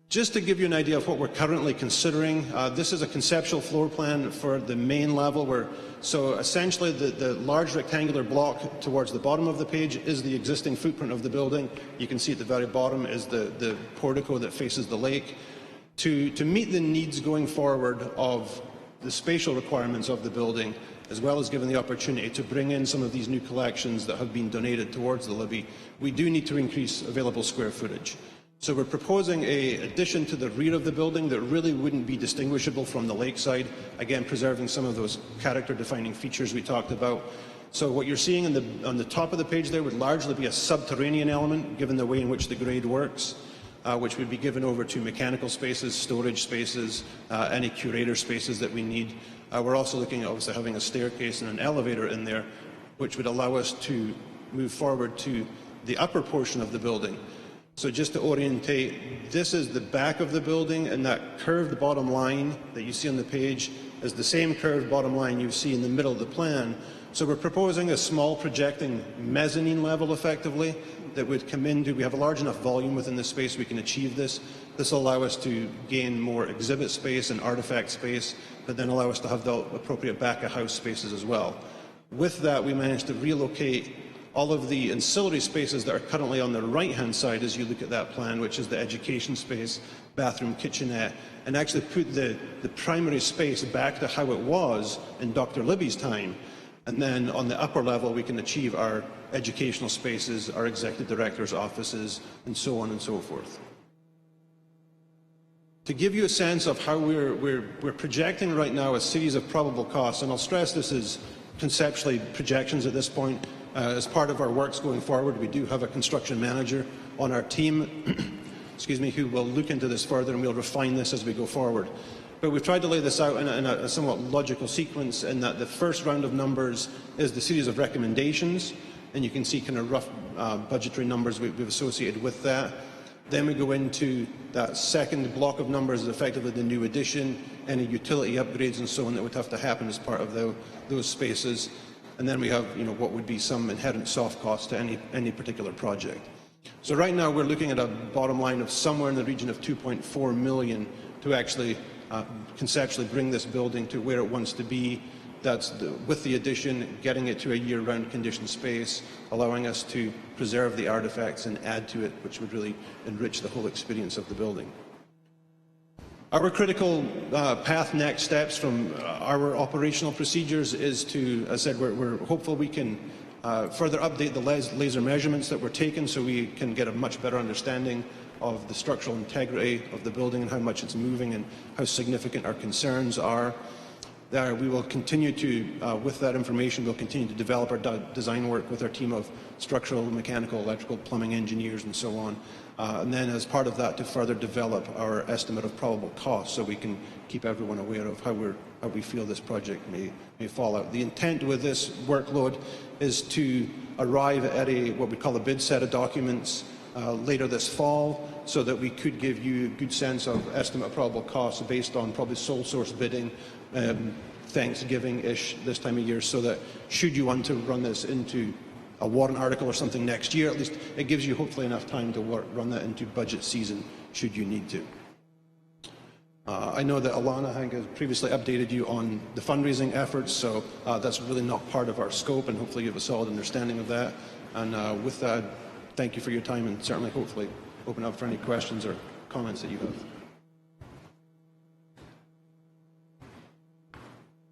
Just to give you an idea of what we're currently considering, this is a conceptual floor plan for the main level. So essentially the large rectangular block towards the bottom of the page is the existing footprint of the building. You can see at the very bottom is the portico that faces the lake. To meet the needs going forward of the spatial requirements of the building, as well as given the opportunity to bring in some of these new collections that have been donated towards the Libby, we do need to increase available square footage. So we're proposing an addition to the rear of the building that really wouldn't be distinguishable from the lakeside, again preserving some of those character-defining features we talked about. So what you're seeing on the top of the page there would largely be a subterranean element, given the way in which the grade works, which would be given over to mechanical spaces, storage spaces, any curator spaces that we need. We're also looking at obviously having a staircase and an elevator in there, which would allow us to move forward to the upper portion of the building. So just to orientate, this is the back of the building, and that curved bottom line that you see on the page is the same curved bottom line you see in the middle of the plan. So we're proposing a small projecting mezzanine level effectively that would come into, we have a large enough volume within the space we can achieve this. This will allow us to gain more exhibit space and artifact space, but then allow us to have the appropriate back of house spaces as well. With that, we managed to relocate all of the ancillary spaces that are currently on the right-hand side as you look at that plan, which is the education space, bathroom, kitchenette, and actually put the primary space back to how it was in Dr. Libby's time, And then on the upper level, we can achieve our educational spaces, our executive director's offices, and so on and so forth. To give you a sense of how we're projecting right now a series of probable costs, and I'll stress this is conceptually projections at this point. As part of our works going forward, we do have a construction manager on our team excuse me, who will look into this further, and we'll refine this as we go forward. But we've tried to lay this out in a somewhat logical sequence, in that the first round of numbers is the series of recommendations, and you can see kind of rough budgetary numbers we've associated with that. Then we go into that second block of numbers, effectively the new addition, any utility upgrades and so on that would have to happen as part of those spaces. And then we have, what would be some inherent soft cost to any particular project. So right now we're looking at a bottom line of somewhere in the region of 2.4 million to actually conceptually bring this building to where it wants to be. That's with the addition, getting it to a year-round conditioned space, allowing us to preserve the artifacts and add to it, which would really enrich the whole experience of the building. Our critical path next steps from our operational procedures is to, as I said, we're hopeful we can further update the laser measurements that were taken so we can get a much better understanding of the structural integrity of the building and how much it's moving and how significant our concerns are. We will continue to, with that information, we'll continue to develop our design work with our team of structural, mechanical, electrical, plumbing engineers and so on. And then as part of that, to further develop our estimate of probable costs so we can keep everyone aware of how we feel this project may fall out. The intent with this workload is to arrive at what we call a bid set of documents later this fall, so that we could give you a good sense of estimate of probable costs based on probably sole source bidding, Thanksgiving-ish this time of year, so that should you want to run this into a warrant article or something next year, at least it gives you hopefully enough time to run that into budget season should you need to. I know that Alana, I think, has previously updated you on the fundraising efforts, so that's really not part of our scope, and hopefully you have a solid understanding of that. And with that, thank you for your time, and certainly hopefully open up for any questions or comments that you have.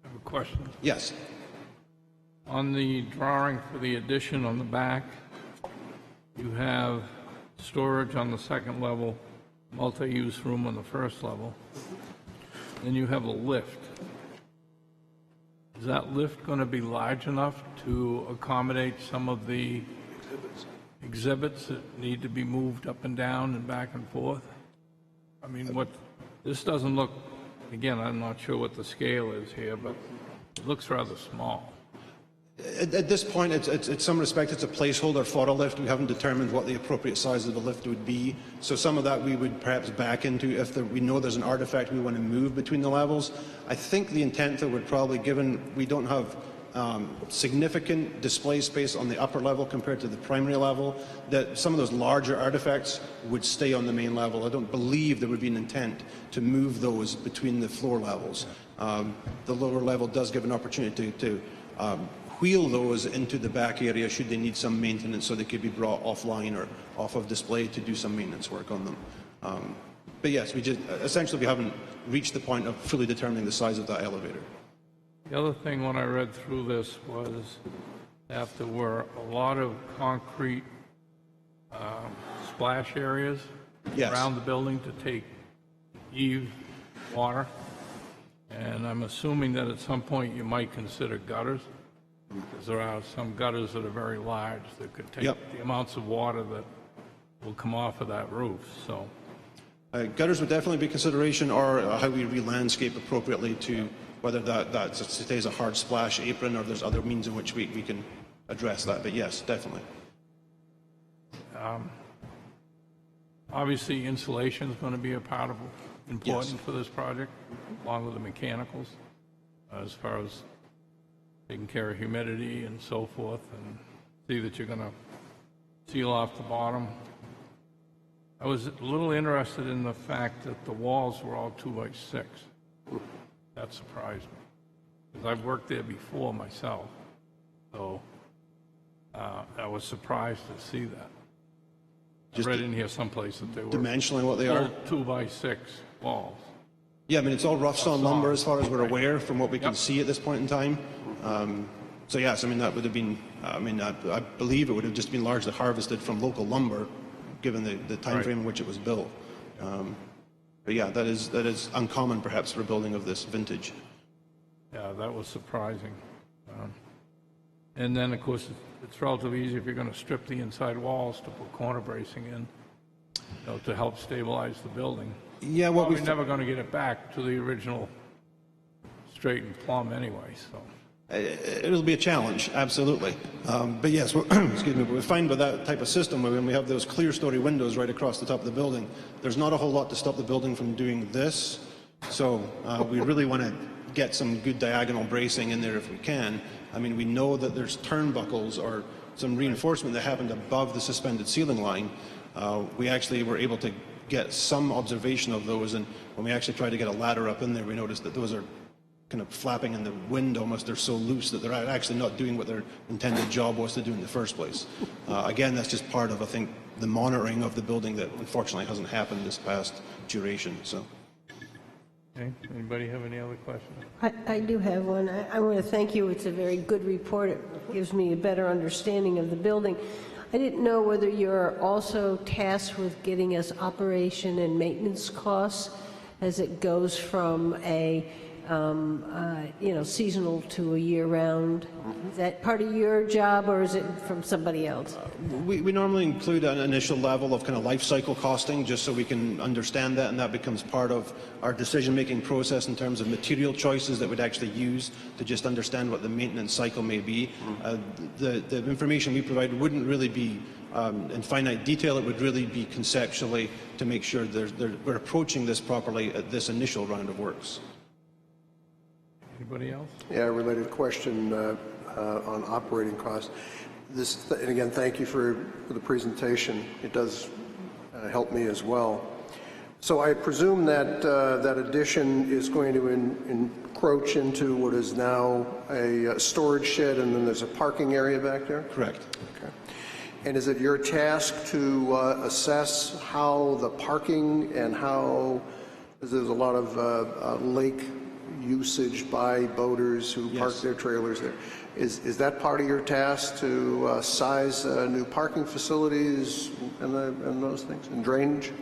Have a question? Yes. On the drawing for the addition on the back, you have storage on the second level, multi-use room on the first level. Then you have a lift. Is that lift going to be large enough to accommodate some of the exhibits that need to be moved up and down and back and forth? I mean, this doesn't look, again, I'm not sure what the scale is here, but it looks rather small. At this point, in some respect, it's a placeholder for a lift. We haven't determined what the appropriate size of the lift would be. So some of that we would perhaps back into if we know there's an artifact we want to move between the levels. I think the intent that would probably, given we don't have significant display space on the upper level compared to the primary level, that some of those larger artifacts would stay on the main level. I don't believe there would be an intent to move those between the floor levels. The lower level does give an opportunity to wheel those into the back area should they need some maintenance, so they could be brought offline or off of display to do some maintenance work on them. But yes, essentially we haven't reached the point of fully determining the size of that elevator. The other thing when I read through this was that there were a lot of concrete splash areas around the building to take eave water. And I'm assuming that at some point you might consider gutters, because there are some gutters that are very large that could take the amounts of water that will come off of that roof. So gutters would definitely be consideration, or how we re-landscape appropriately to whether that stays a hard splash apron or there's other means in which we can address that. But yes, definitely. Obviously, insulation is going to be important for this project, along with the mechanicals, as far as taking care of humidity and so forth, and see that you're going to seal off the bottom. I was a little interested in the fact that the walls were all 2x6. That surprised me, because I've worked there before myself, so I was surprised to see that. I read in here someplace that they were dimensionally what they are 2x6 walls. Yeah, I mean, it's all rough sawn lumber as far as we're aware from what we can see at this point in time. So yes, I mean, that would have been, I believe it would have just been largely harvested from local lumber, given the time frame in which it was built. But yeah, that is uncommon perhaps for a building of this vintage. Yeah, that was surprising. And then, of course, it's relatively easy if you're going to strip the inside walls to put corner bracing in, to help stabilize the building. Yeah, We're never going to get it back to the original straight and plumb anyway, so. It'll be a challenge, absolutely. But yes, excuse me, but we find with that type of system, when we have those clear story windows right across the top of the building, there's not a whole lot to stop the building from doing this. So we really want to get some good diagonal bracing in there if we can. I mean, we know that there's turnbuckles or some reinforcement that happened above the suspended ceiling line. We actually were able to get some observation of those, and when we actually tried to get a ladder up in there, we noticed that those are kind of flapping in the wind almost. They're so loose that they're actually not doing what their intended job was to do in the first place. Again, that's just part of, I think, the monitoring of the building that unfortunately hasn't happened this past duration. So. Okay, anybody have any other questions? I do have one. I want to thank you. It's a very good report. It gives me a better understanding of the building. I didn't know whether you're also tasked with getting us operation and maintenance costs as it goes from a seasonal to a year-round. Is that part of your job, or is it from somebody else? We normally include an initial level of kind of life cycle costing, just so we can understand that, and that becomes part of our decision-making process in terms of material choices that we'd actually use to just understand what the maintenance cycle may be. The information we provide wouldn't really be in finite detail. It would really be conceptually to make sure we're approaching this properly at this initial round of works. Anybody else? Yeah, a related question on operating costs. And again, thank you for the presentation. It does help me as well. So I presume that that addition is going to encroach into what is now a storage shed, and then there's a parking area back there? Correct. Okay. And is it your task to assess how the parking and how, there's a lot of lake usage by boaters who park their trailers there. Is that part of your task to size new parking facilities and those things, and drainage?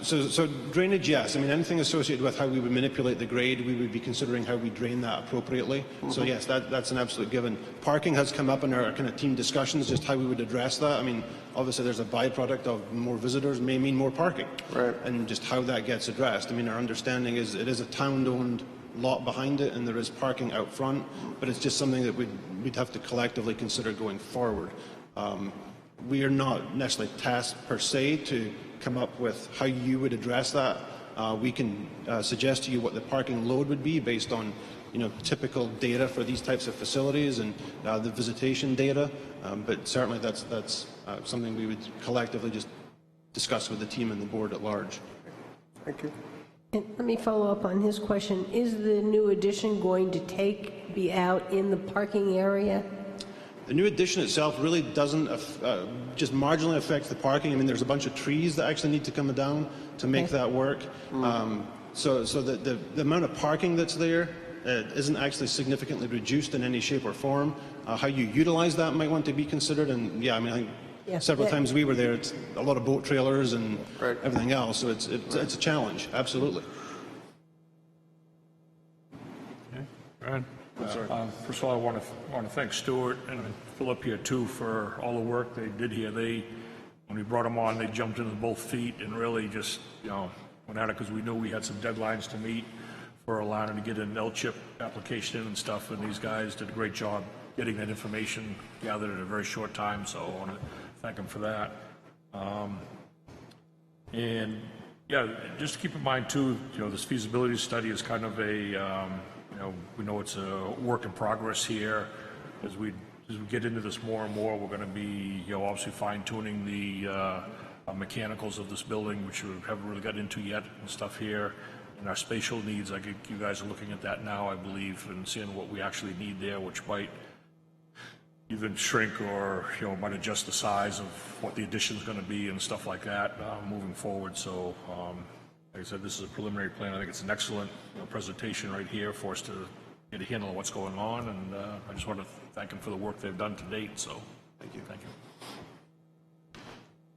So drainage, yes. I mean, anything associated with how we would manipulate the grade, we would be considering how we drain that appropriately. So yes, that's an absolute given. Parking has come up in our kind of team discussions, just how we would address that. I mean, obviously there's a byproduct of more visitors may mean more parking. Right. And just how that gets addressed. I mean, our understanding is it is a town-owned lot behind it, and there is parking out front, but it's just something that we'd have to collectively consider going forward. We are not necessarily tasked per se to come up with how you would address that. We can suggest to you what the parking load would be based on, typical data for these types of facilities and the visitation data. But certainly that's something we would collectively just discuss with the team and the board at large. Thank you. And let me follow up on his question. Is the new addition going to be out in the parking area? The new addition itself really doesn't just marginally affect the parking. I mean, there's a bunch of trees that actually need to come down to make that work. So the amount of parking that's there isn't actually significantly reduced in any shape or form. How you utilize that might want to be considered. And yeah, I mean, several times we were there, it's a lot of boat trailers and everything else. So it's a challenge, absolutely. Okay, Brad? First of all, I want to thank Stuart and Philip here too for all the work they did here. When we brought them on, they jumped into both feet and really just went at it, because we knew we had some deadlines to meet for Alana to get an L-chip application in and stuff, and these guys did a great job getting that information gathered in a very short time. So I want to thank them for that. And yeah, just keep in mind too, this feasibility study is kind of a we know it's a work in progress here. As we get into this more and more, we're going to be, obviously fine-tuning the mechanicals of this building, which we haven't really got into yet, and stuff here. And our spatial needs, I think you guys are looking at that now, I believe, and seeing what we actually need there, which might even shrink or, might adjust the size of what the addition is going to be and stuff like that moving forward. So, like I said, this is a preliminary plan. I think it's an excellent presentation right here for us to get a handle on what's going on, and I just want to thank them for the work they've done to date, so thank you. Thank you.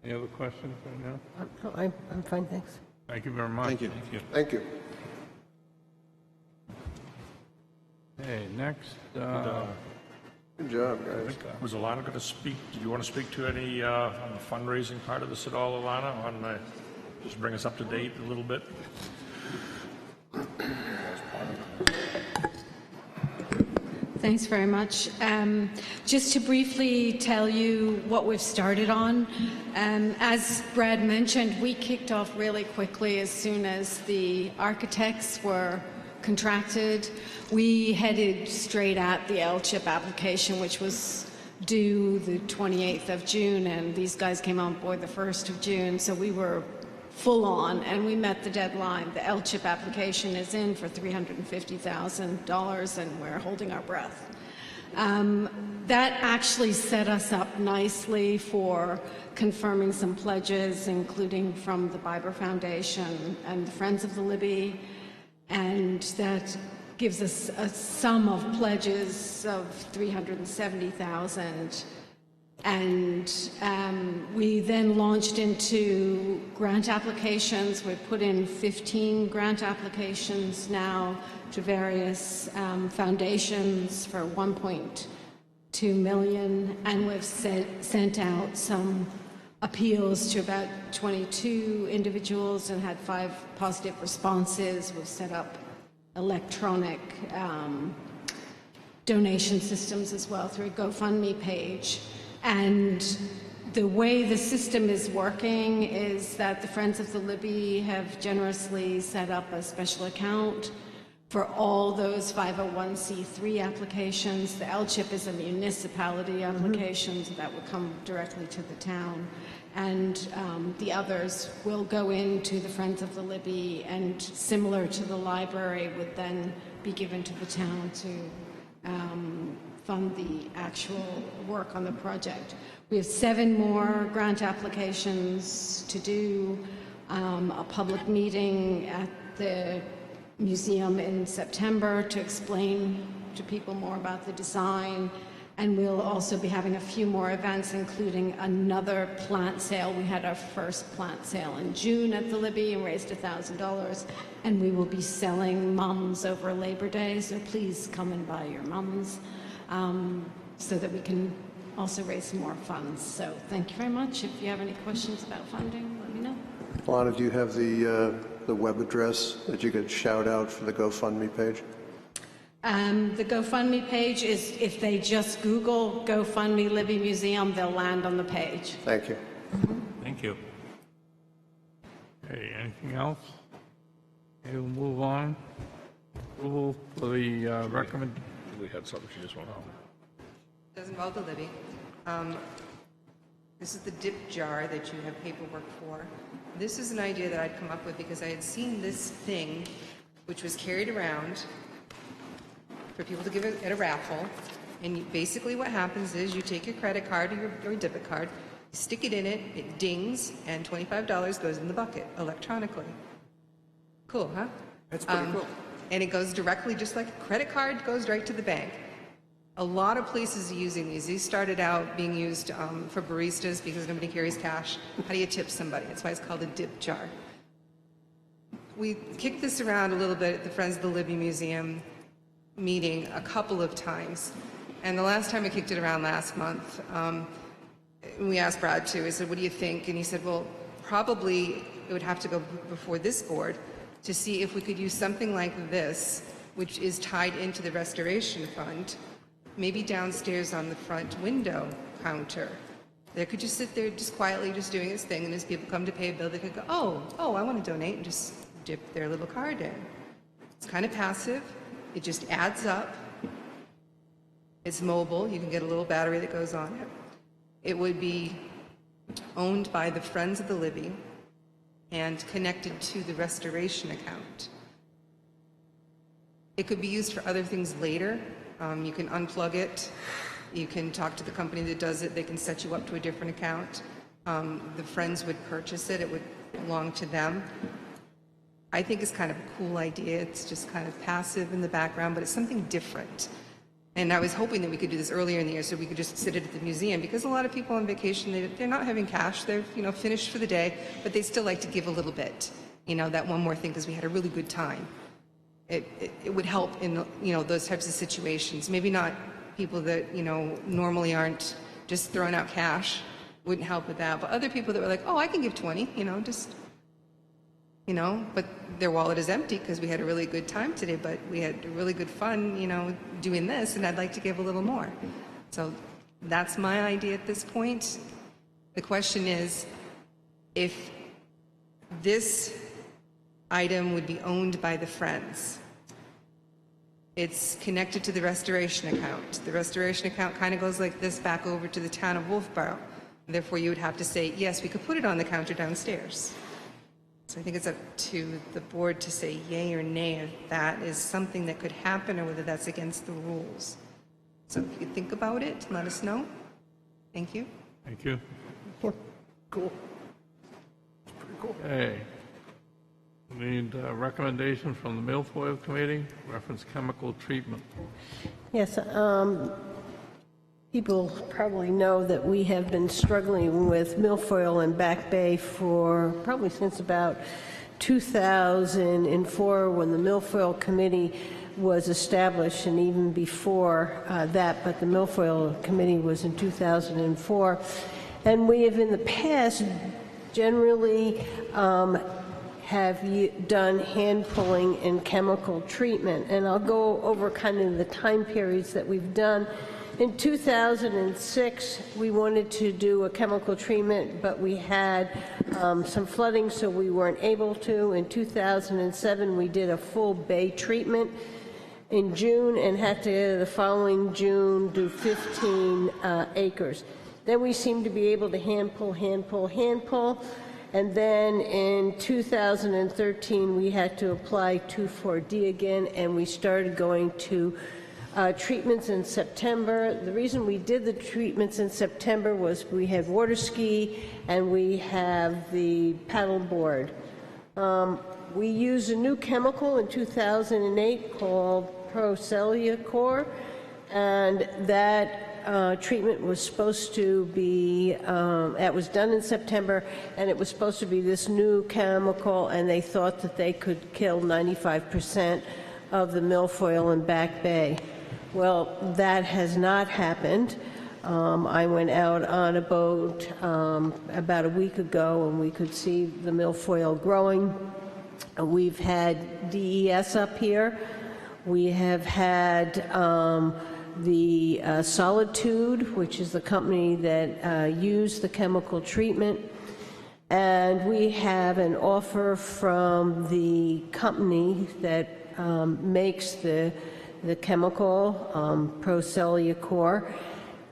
Any other questions right now? No, I'm fine, thanks. Thank you very much. Thank you. Thank you. Okay, next, Good job, guys. Was Alana going to speak? Did you want to speak to any on the fundraising part of this at all, Alana? On just bring us up to date a little bit. Thanks very much. Just to briefly tell you what we've started on, as Brad mentioned, we kicked off really quickly as soon as the architects were contracted. We headed straight at the L-chip application, which was due the 28th of June, and these guys came on board the 1st of June, so we were full on, and we met the deadline. The L-chip application is in for $350,000, and we're holding our breath. That actually set us up nicely for confirming some pledges, including from the Biber Foundation and the Friends of the Libby, and that gives us a sum of pledges of $370,000. And we then launched into grant applications. We've put in 15 grant applications now to various foundations for $1.2 million, and we've sent out some appeals to about 22 individuals and had 5 positive responses. We've set up electronic donation systems as well through a GoFundMe page. And the way the system is working is that the Friends of the Libby have generously set up a special account for all those 501c3 applications. The L-chip is a municipality application, so that would come directly to the town. And the others will go into the Friends of the Libby, and similar to the library, would then be given to the town to fund the actual work on the project. We have 7 more grant applications to do, a public meeting at the museum in September to explain to people more about the design, and we'll also be having a few more events, including another plant sale. We had our first plant sale in June at the Libby and raised $1,000, and we will be selling mums over Labor Day, so please come and buy your mums. So that we can also raise some more funds. So thank you very much. If you have any questions about funding, let me know. Alana, do you have the web address that you could shout out for the GoFundMe page? The GoFundMe page is, if they just Google GoFundMe Libby Museum, they'll land on the page. Thank you. Thank you. okay, anything else? Okay, we'll move on. Approval for the recommend. We had something she just went on. Does involve the Libby. This is the dip jar that you have paperwork for. This is an idea that I'd come up with because I had seen this thing, which was carried around for people to give it at a raffle. And basically what happens is you take your credit card or your debit card, you stick it in it, it dings, and $25 goes in the bucket electronically. Cool, huh? That's pretty cool. And it goes directly, just like a credit card, goes right to the bank. A lot of places are using these. These started out being used for baristas because nobody carries cash. How do you tip somebody? That's why it's called a dip jar. We kicked this around a little bit at the Friends of the Libby Museum meeting a couple of times. And the last time we kicked it around last month, we asked Brad too. I said, what do you think? And he said, well, probably it would have to go before this board to see if we could use something like this, which is tied into the restoration fund, maybe downstairs on the front window counter. They could just sit there just quietly just doing its thing, and as people come to pay a bill, they could go, oh, I want to donate, and just dip their little card in. It's kind of passive. It just adds up. It's mobile. You can get a little battery that goes on it. It would be owned by the Friends of the Libby and connected to the restoration account. It could be used for other things later. You can unplug it. You can talk to the company that does it. They can set you up to a different account. The Friends would purchase it. It would belong to them. I think is kind of a cool idea. It's just kind of passive in the background, but it's something different. And I was hoping that we could do this earlier in the year so we could just sit it at the museum, because a lot of people on vacation, they're not having cash. They're, finished for the day, but they still like to give a little bit, that one more thing because we had a really good time. It would help in, those types of situations. Maybe not people that, normally aren't just throwing out cash, wouldn't help with that. But other people that were like, oh, I can give 20, but their wallet is empty because we had a really good time today, but we had really good fun, doing this, and I'd like to give a little more. So that's my idea at this point. The question is, if this item would be owned by the Friends, it's connected to the restoration account. The restoration account kind of goes like this back over to the town of Wolfeboro. Therefore, you would have to say, yes, we could put it on the counter downstairs. So I think it's up to the board to say yay or nay if that is something that could happen or whether that's against the rules. So if you think about it, let us know. Thank you. Thank you. Cool. Okay. We need a recommendation from the Milfoil Committee, reference chemical treatment. Yes, people probably know that we have been struggling with milfoil and Back Bay for probably since about 2004 when the Milfoil Committee was established, and even before that, but the Milfoil Committee was in 2004. And we have in the past generally have done hand pulling and chemical treatment. And I'll go over kind of the time periods that we've done. In 2006, we wanted to do a chemical treatment, but we had some flooding, so we weren't able to. In 2007, we did a full bay treatment in June and had to, the following June, do 15 acres. Then we seemed to be able to hand pull. And then in 2013, we had to apply 2,4-D again, and we started going to treatments in September. The reason we did the treatments in September was we had water ski and we have the paddle board. We used a new chemical in 2008 called Procellucor, and that treatment was supposed to be, that was done in September, and it was supposed to be this new chemical, and they thought that they could kill 95% of the milfoil in Back Bay. Well, that has not happened. I went out on a boat about a week ago, and we could see the milfoil growing. We've had DES up here. We have had the Solitude, which is the company that used the chemical treatment. And we have an offer from the company that makes the chemical, Procellucor,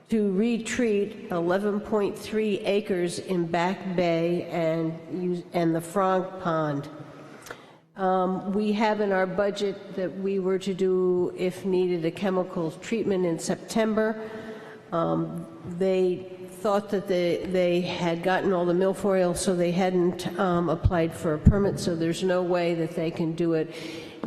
to retreat 11.3 acres in Back Bay and the Franck Pond. We have in our budget that we were to do, if needed, a chemical treatment in September. They thought that they had gotten all the milfoil, so they hadn't applied for a permit, so there's no way that they can do it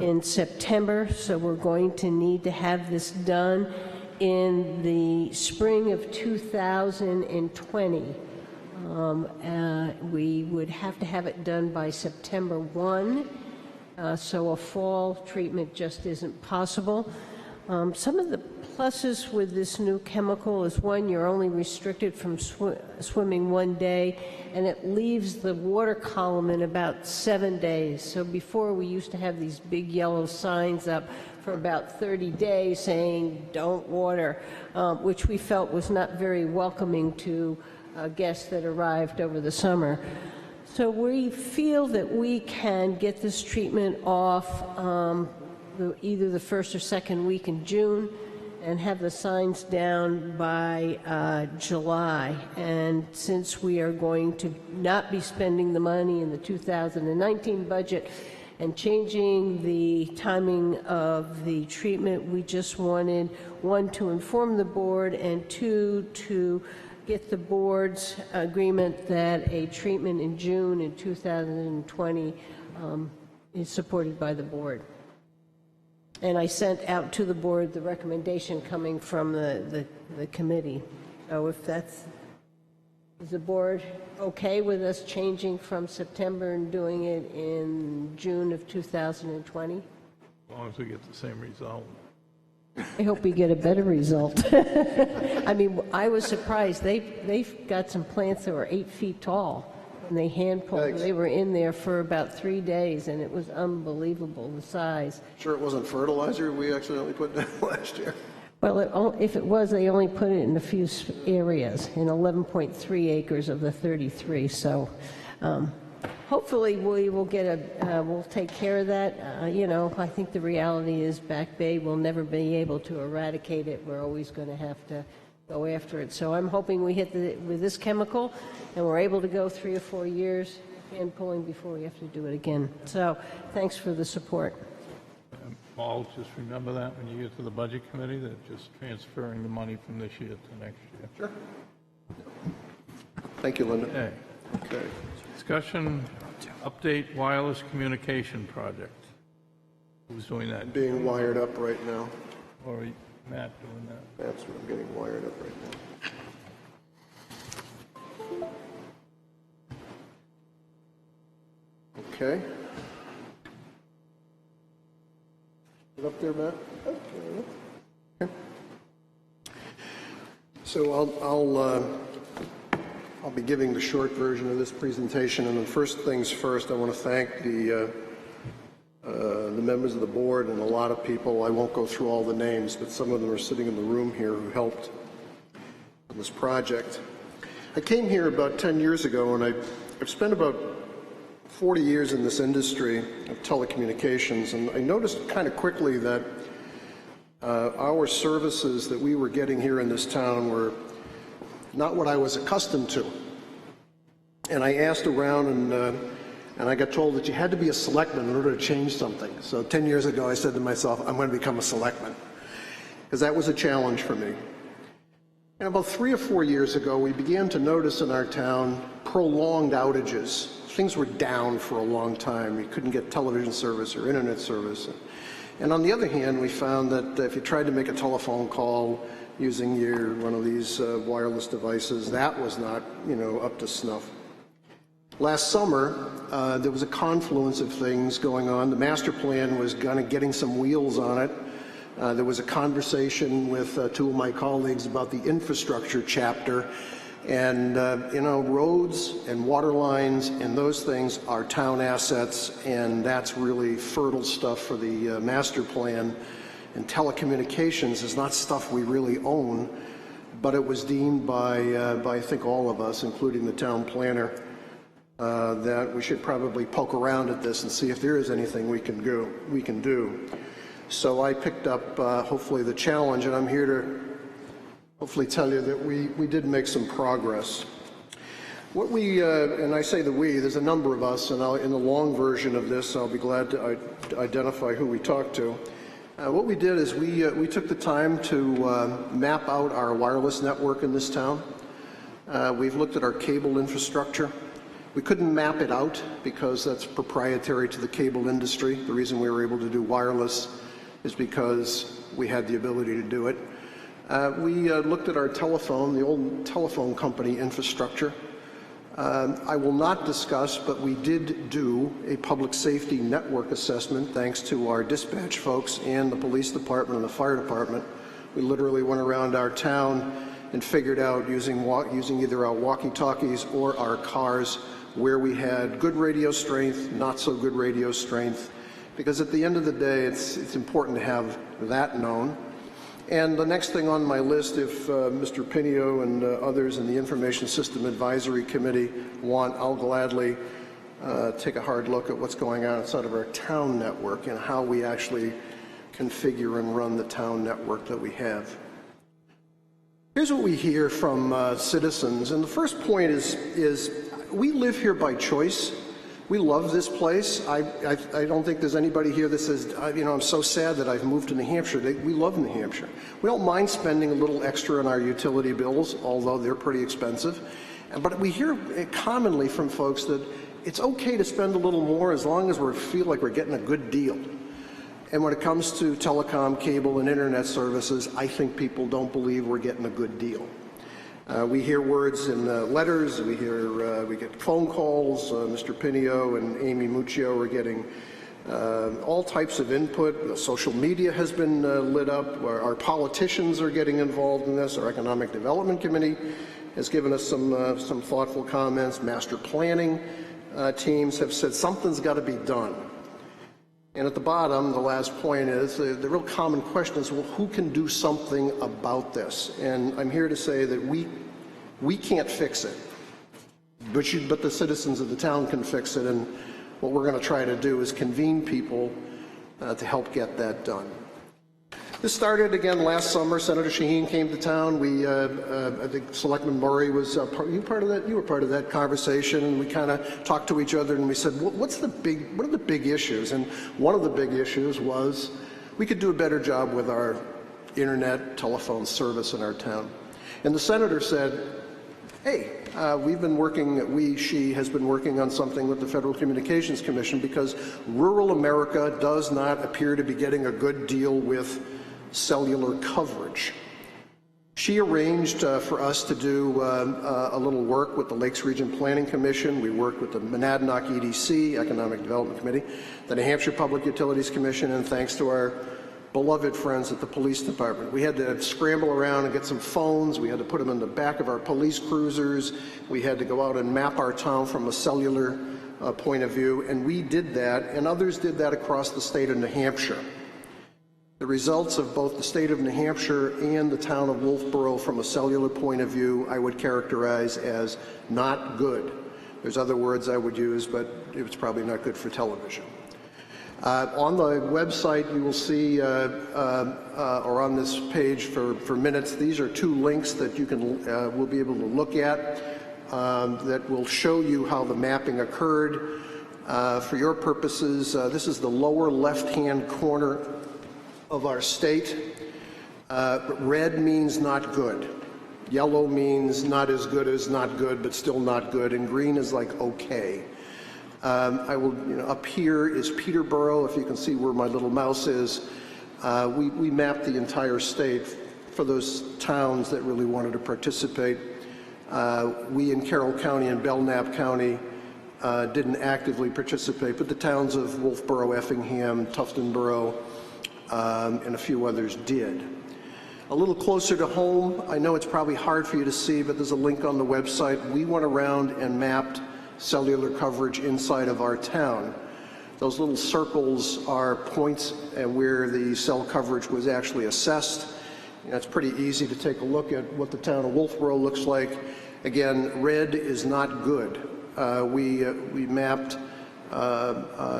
in September. So we're going to need to have this done in the spring of 2020. We would have to have it done by September 1. So a fall treatment just isn't possible. Some of the pluses with this new chemical is, one, you're only restricted from swimming 1 day, and it leaves the water column in about 7 days. So before, we used to have these big yellow signs up for about 30 days saying, don't water, which we felt was not very welcoming to guests that arrived over the summer. So we feel that we can get this treatment off either the first or second week in June and have the signs down by July. And since we are going to not be spending the money in the 2019 budget and changing the timing of the treatment, we just wanted, one, to inform the board, and two, to get the board's agreement that a treatment in June in 2020 is supported by the board. And I sent out to the board the recommendation coming from the committee. So if that's, is the board okay with us changing from September and doing it in June of 2020? As long as we get the same result. I hope we get a better result. I mean, I was surprised. They've got some plants that were 8 feet tall, and they hand pulled. Thanks. They were in there for about 3 days, and it was unbelievable, the size. Sure it wasn't fertilizer we accidentally put down last year? Well, if it was, they only put it in a few areas, in 11.3 acres of the 33. So hopefully we will get we'll take care of that. You know, I think the reality is Back Bay will never be able to eradicate it. We're always going to have to go after it. So I'm hoping we hit with this chemical and we're able to go 3 or 4 years hand pulling before we have to do it again. So thanks for the support. Paul, just remember that when you get to the budget committee, that just transferring the money from this year to next year. Sure. Thank you, Linda. Okay. Okay. Discussion, update wireless communication project. Who's doing that? Being wired up right now. Or Matt doing that? That's what I'm getting wired up right now. Okay. Get up there, Matt. Okay. So I'll be giving the short version of this presentation, and then first things first, I want to thank the members of the board and a lot of people. I won't go through all the names, but some of them are sitting in the room here who helped on this project. I came here about 10 years ago, and I've spent about 40 years in this industry of telecommunications, and I noticed kind of quickly that our services that we were getting here in this town were not what I was accustomed to. And I asked around, and I got told that you had to be a selectman in order to change something. So 10 years ago, I said to myself, I'm going to become a selectman, because that was a challenge for me. And about 3 or 4 years ago, we began to notice in our town prolonged outages. Things were down for a long time. You couldn't get television service or internet service. And on the other hand, we found that if you tried to make a telephone call using one of these wireless devices, that was not, up to snuff. Last summer, there was a confluence of things going on. The master plan was kind of getting some wheels on it. There was a conversation with 2 of my colleagues about the infrastructure chapter. And, roads and water lines and those things are town assets, and that's really fertile stuff for the master plan. And telecommunications is not stuff we really own, but it was deemed by I think all of us, including the town planner, that we should probably poke around at this and see if there is anything we can do. So I picked up hopefully the challenge, and I'm here to hopefully tell you that we did make some progress. What and I say the we, there's a number of us, and in the long version of this, I'll be glad to identify who we talked to. What we did is we took the time to map out our wireless network in this town. We've looked at our cable infrastructure. We couldn't map it out because that's proprietary to the cable industry. The reason we were able to do wireless is because we had the ability to do it. We looked at our telephone, the old telephone company infrastructure. I will not discuss, but we did do a public safety network assessment thanks to our dispatch folks and the police department and the fire department. We literally went around our town and figured out using either our walkie-talkies or our cars where we had good radio strength, not so good radio strength, because at the end of the day, it's important to have that known. And the next thing on my list, if Mr. Pinio and others in the Information System Advisory Committee want, I'll gladly take a hard look at what's going on outside of our town network and how we actually configure and run the town network that we have. Here's what we hear from citizens, and the first point is we live here by choice. We love this place. I don't think there's anybody here that says, I'm so sad that I've moved to New Hampshire. We love New Hampshire. We don't mind spending a little extra on our utility bills, although they're pretty expensive. But we hear commonly from folks that it's okay to spend a little more as long as we feel like we're getting a good deal. And when it comes to telecom, cable, and internet services, I think people don't believe we're getting a good deal. We hear words in letters, we get phone calls. Mr. Pinio and Amy Muccio are getting all types of input. Social media has been lit up. Our politicians are getting involved in this. Our Economic Development Committee has given us some thoughtful comments. Master planning teams have said something's got to be done. And at the bottom, the last point is, the real common question is, well, who can do something about this? And I'm here to say that we can't fix it, but the citizens of the town can fix it, and what we're going to try to do is convene people to help get that done. This started again last summer. Senator Shaheen came to town. I think Selectman Murray was you were part of that conversation, and we kind of talked to each other and we said, what are the big issues? And one of the big issues was we could do a better job with our internet telephone service in our town. And the senator said, hey, she has been working on something with the Federal Communications Commission because rural America does not appear to be getting a good deal with cellular coverage. She arranged for us to do a little work with the Lakes Region Planning Commission. We worked with the Monadnock EDC, Economic Development Committee, the New Hampshire Public Utilities Commission, and thanks to our beloved friends at the police department. We had to scramble around and get some phones. We had to put them in the back of our police cruisers. We had to go out and map our town from a cellular point of view, and we did that, and others did that across the state of New Hampshire. The results of both the state of New Hampshire and the town of Wolfeboro from a cellular point of view I would characterize as not good. There's other words I would use, but it was probably not good for television. On the website you will see, or on this page for minutes, these are two links that you will be able to look at that will show you how the mapping occurred. For your purposes, this is the lower left-hand corner of our state. Red means not good. Yellow means not as good as not good, but still not good. And green is like okay. Up here is Peterborough. If you can see where my little mouse is, we mapped the entire state for those towns that really wanted to participate. We in Carroll County and Belknap County didn't actively participate, but the towns of Wolfeboro, Effingham, Tuftonboro, and a few others did. A little closer to home, I know it's probably hard for you to see, but there's a link on the website. We went around and mapped cellular coverage inside of our town. Those little circles are points where the cell coverage was actually assessed. It's pretty easy to take a look at what the town of Wolfeboro looks like. Again, red is not good. We mapped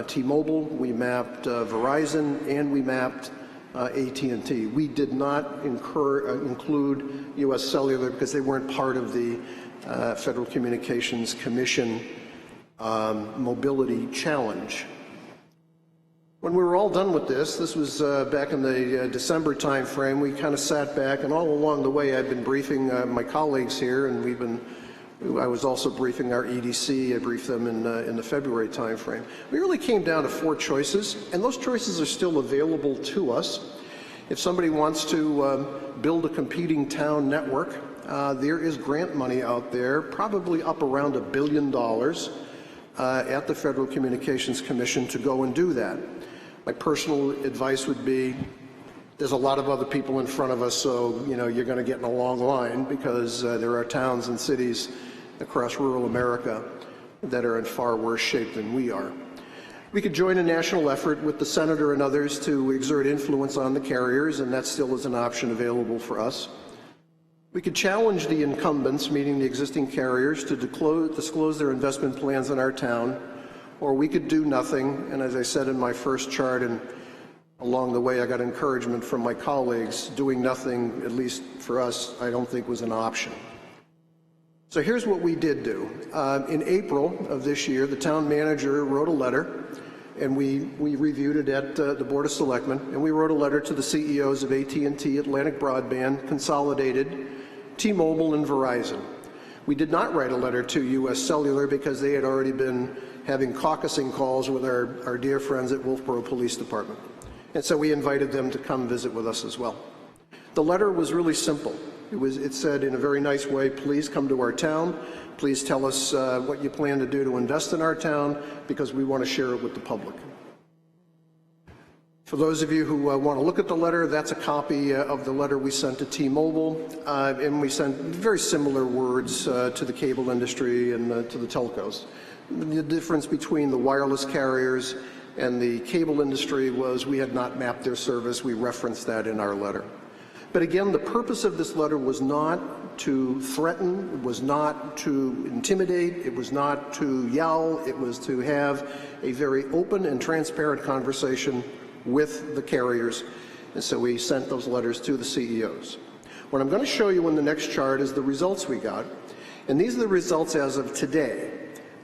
T-Mobile, we mapped Verizon, and we mapped AT&T. We did not include U.S. Cellular because they weren't part of the Federal Communications Commission mobility challenge. When we were all done with this was back in the December time frame, we kind of sat back, and all along the way I've been briefing my colleagues here, and I was also briefing our EDC. I briefed them in the February time frame. We really came down to 4 choices, and those choices are still available to us. If somebody wants to build a competing town network, there is grant money out there, probably up around $1 billion at the Federal Communications Commission to go and do that. My personal advice would be, there's a lot of other people in front of us, so you're going to get in a long line because there are towns and cities across rural America that are in far worse shape than we are. We could join a national effort with the senator and others to exert influence on the carriers, and that still is an option available for us. We could challenge the incumbents, meaning the existing carriers, to disclose their investment plans in our town, or we could do nothing. And as I said in my first chart, and along the way I got encouragement from my colleagues, doing nothing, at least for us, I don't think was an option. So here's what we did do. In April of this year, the town manager wrote a letter, and we reviewed it at the Board of Selectmen, and we wrote a letter to the CEOs of AT&T, Atlantic Broadband, Consolidated, T-Mobile, and Verizon. We did not write a letter to U.S. Cellular because they had already been having caucusing calls with our dear friends at Wolfeboro Police Department. And so we invited them to come visit with us as well. The letter was really simple. It said in a very nice way, please come to our town. Please tell us what you plan to do to invest in our town, because we want to share it with the public. For those of you who want to look at the letter, that's a copy of the letter we sent to T-Mobile, and we sent very similar words to the cable industry and to the telcos. The difference between the wireless carriers and the cable industry was we had not mapped their service. We referenced that in our letter. But again, the purpose of this letter was not to threaten, it was not to intimidate, it was not to yell, it was to have a very open and transparent conversation with the carriers. And so we sent those letters to the CEOs. What I'm going to show you in the next chart is the results we got. And these are the results as of today.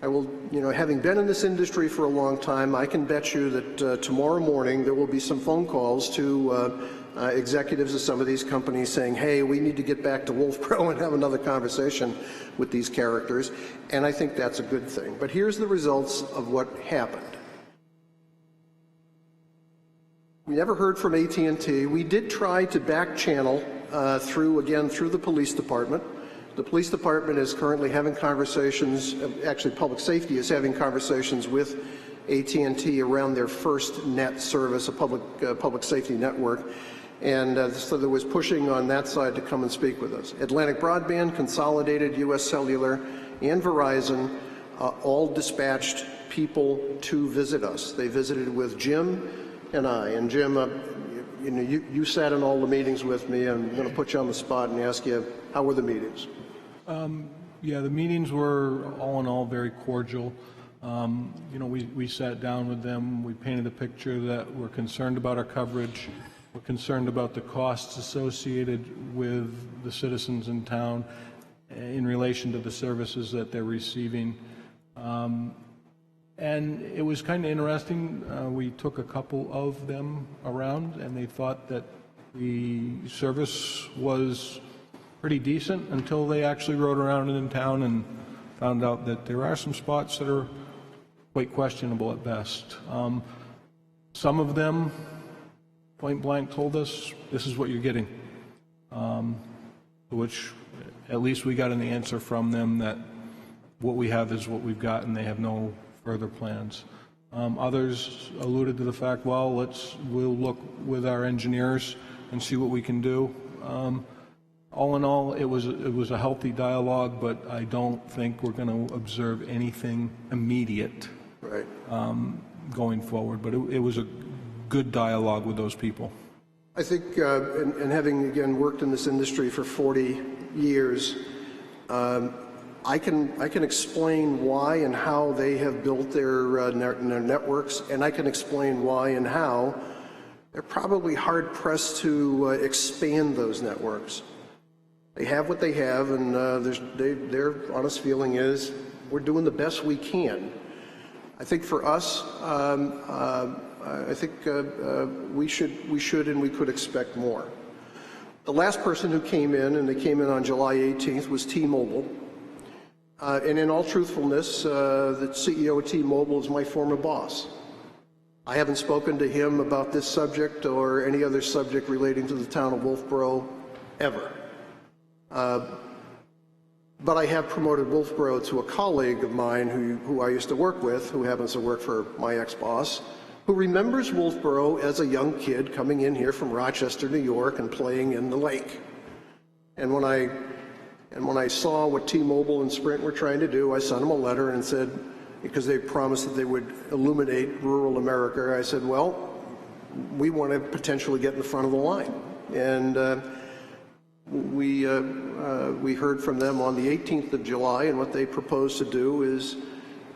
I will, having been in this industry for a long time, I can bet you that tomorrow morning there will be some phone calls to executives of some of these companies saying, hey, we need to get back to Wolfeboro and have another conversation with these characters. And I think that's a good thing. But here's the results of what happened. We never heard from AT&T. We did try to back channel through the police department. The police department is currently having conversations, actually public safety is having conversations with AT&T around their first net service, a public safety network. And so there was pushing on that side to come and speak with us. Atlantic Broadband, Consolidated, US Cellular, and Verizon all dispatched people to visit us. They visited with Jim and I. And Jim, you sat in all the meetings with me. I'm going to put you on the spot and ask you, how were the meetings? Yeah, the meetings were all in all very cordial. We sat down with them. We painted a picture that we're concerned about our coverage. We're concerned about the costs associated with the citizens in town in relation to the services that they're receiving. And it was kind of interesting. We took a couple of them around, and they thought that the service was pretty decent until they actually rode around in town and found out that there are some spots that are quite questionable at best. Some of them point blank told us, this is what you're getting, which at least we got an answer from them that what we have is what we've got and they have no further plans. Others alluded to the fact, well, we'll look with our engineers and see what we can do. All in all, it was a healthy dialogue, but I don't think we're going to observe anything immediate going forward. But it was a good dialogue with those people. I think, and having again worked in this industry for 40 years, I can explain why and how they have built their networks, and I can explain why and how they're probably hard pressed to expand those networks. They have what they have, and their honest feeling is we're doing the best we can. I think for us, I think we should and we could expect more. The last person who came in, and they came in on July 18th, was T-Mobile. And in all truthfulness, the CEO of T-Mobile is my former boss. I haven't spoken to him about this subject or any other subject relating to the town of Wolfeboro ever. But I have promoted Wolfeboro to a colleague of mine who I used to work with, who happens to work for my ex-boss, who remembers Wolfeboro as a young kid coming in here from Rochester, New York, and playing in the lake. And when I saw what T-Mobile and Sprint were trying to do, I sent them a letter and said, because they promised that they would illuminate rural America, I said, well, we want to potentially get in the front of the line. And we heard from them on the 18th of July, and what they propose to do is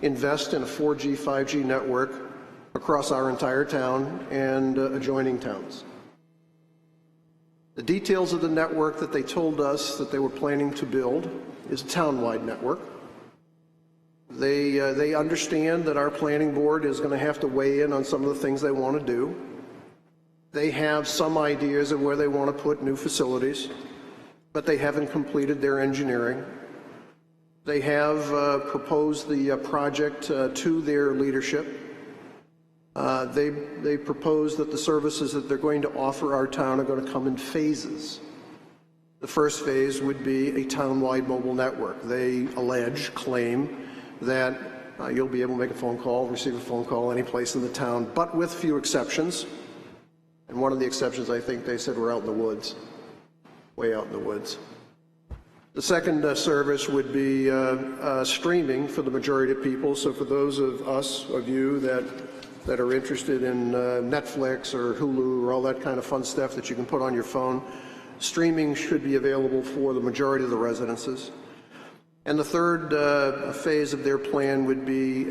invest in a 4G, 5G network across our entire town and adjoining towns. The details of the network that they told us that they were planning to build is a town-wide network. They understand that our planning board is going to have to weigh in on some of the things they want to do. They have some ideas of where they want to put new facilities, but they haven't completed their engineering. They have proposed the project to their leadership. They propose that the services that they're going to offer our town are going to come in phases. The first phase would be a town-wide mobile network. They claim that you'll be able to make a phone call, receive a phone call any place in the town, but with few exceptions. And one of the exceptions, I think they said, were out in the woods, way out in the woods. The second service would be streaming for the majority of people. So for those of you that are interested in Netflix or Hulu or all that kind of fun stuff that you can put on your phone, streaming should be available for the majority of the residences. And the third phase of their plan would be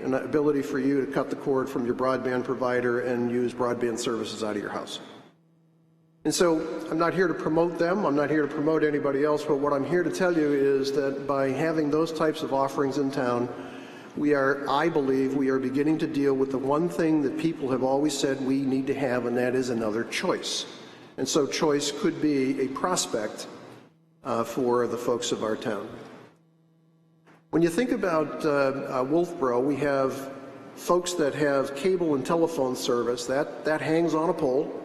an ability for you to cut the cord from your broadband provider and use broadband services out of your house. And so I'm not here to promote them, I'm not here to promote anybody else, but what I'm here to tell you is that by having those types of offerings in town, I believe we are beginning to deal with the one thing that people have always said we need to have, and that is another choice. And so choice could be a prospect for the folks of our town. When you think about Wolfeboro, we have folks that have cable and telephone service that hangs on a pole.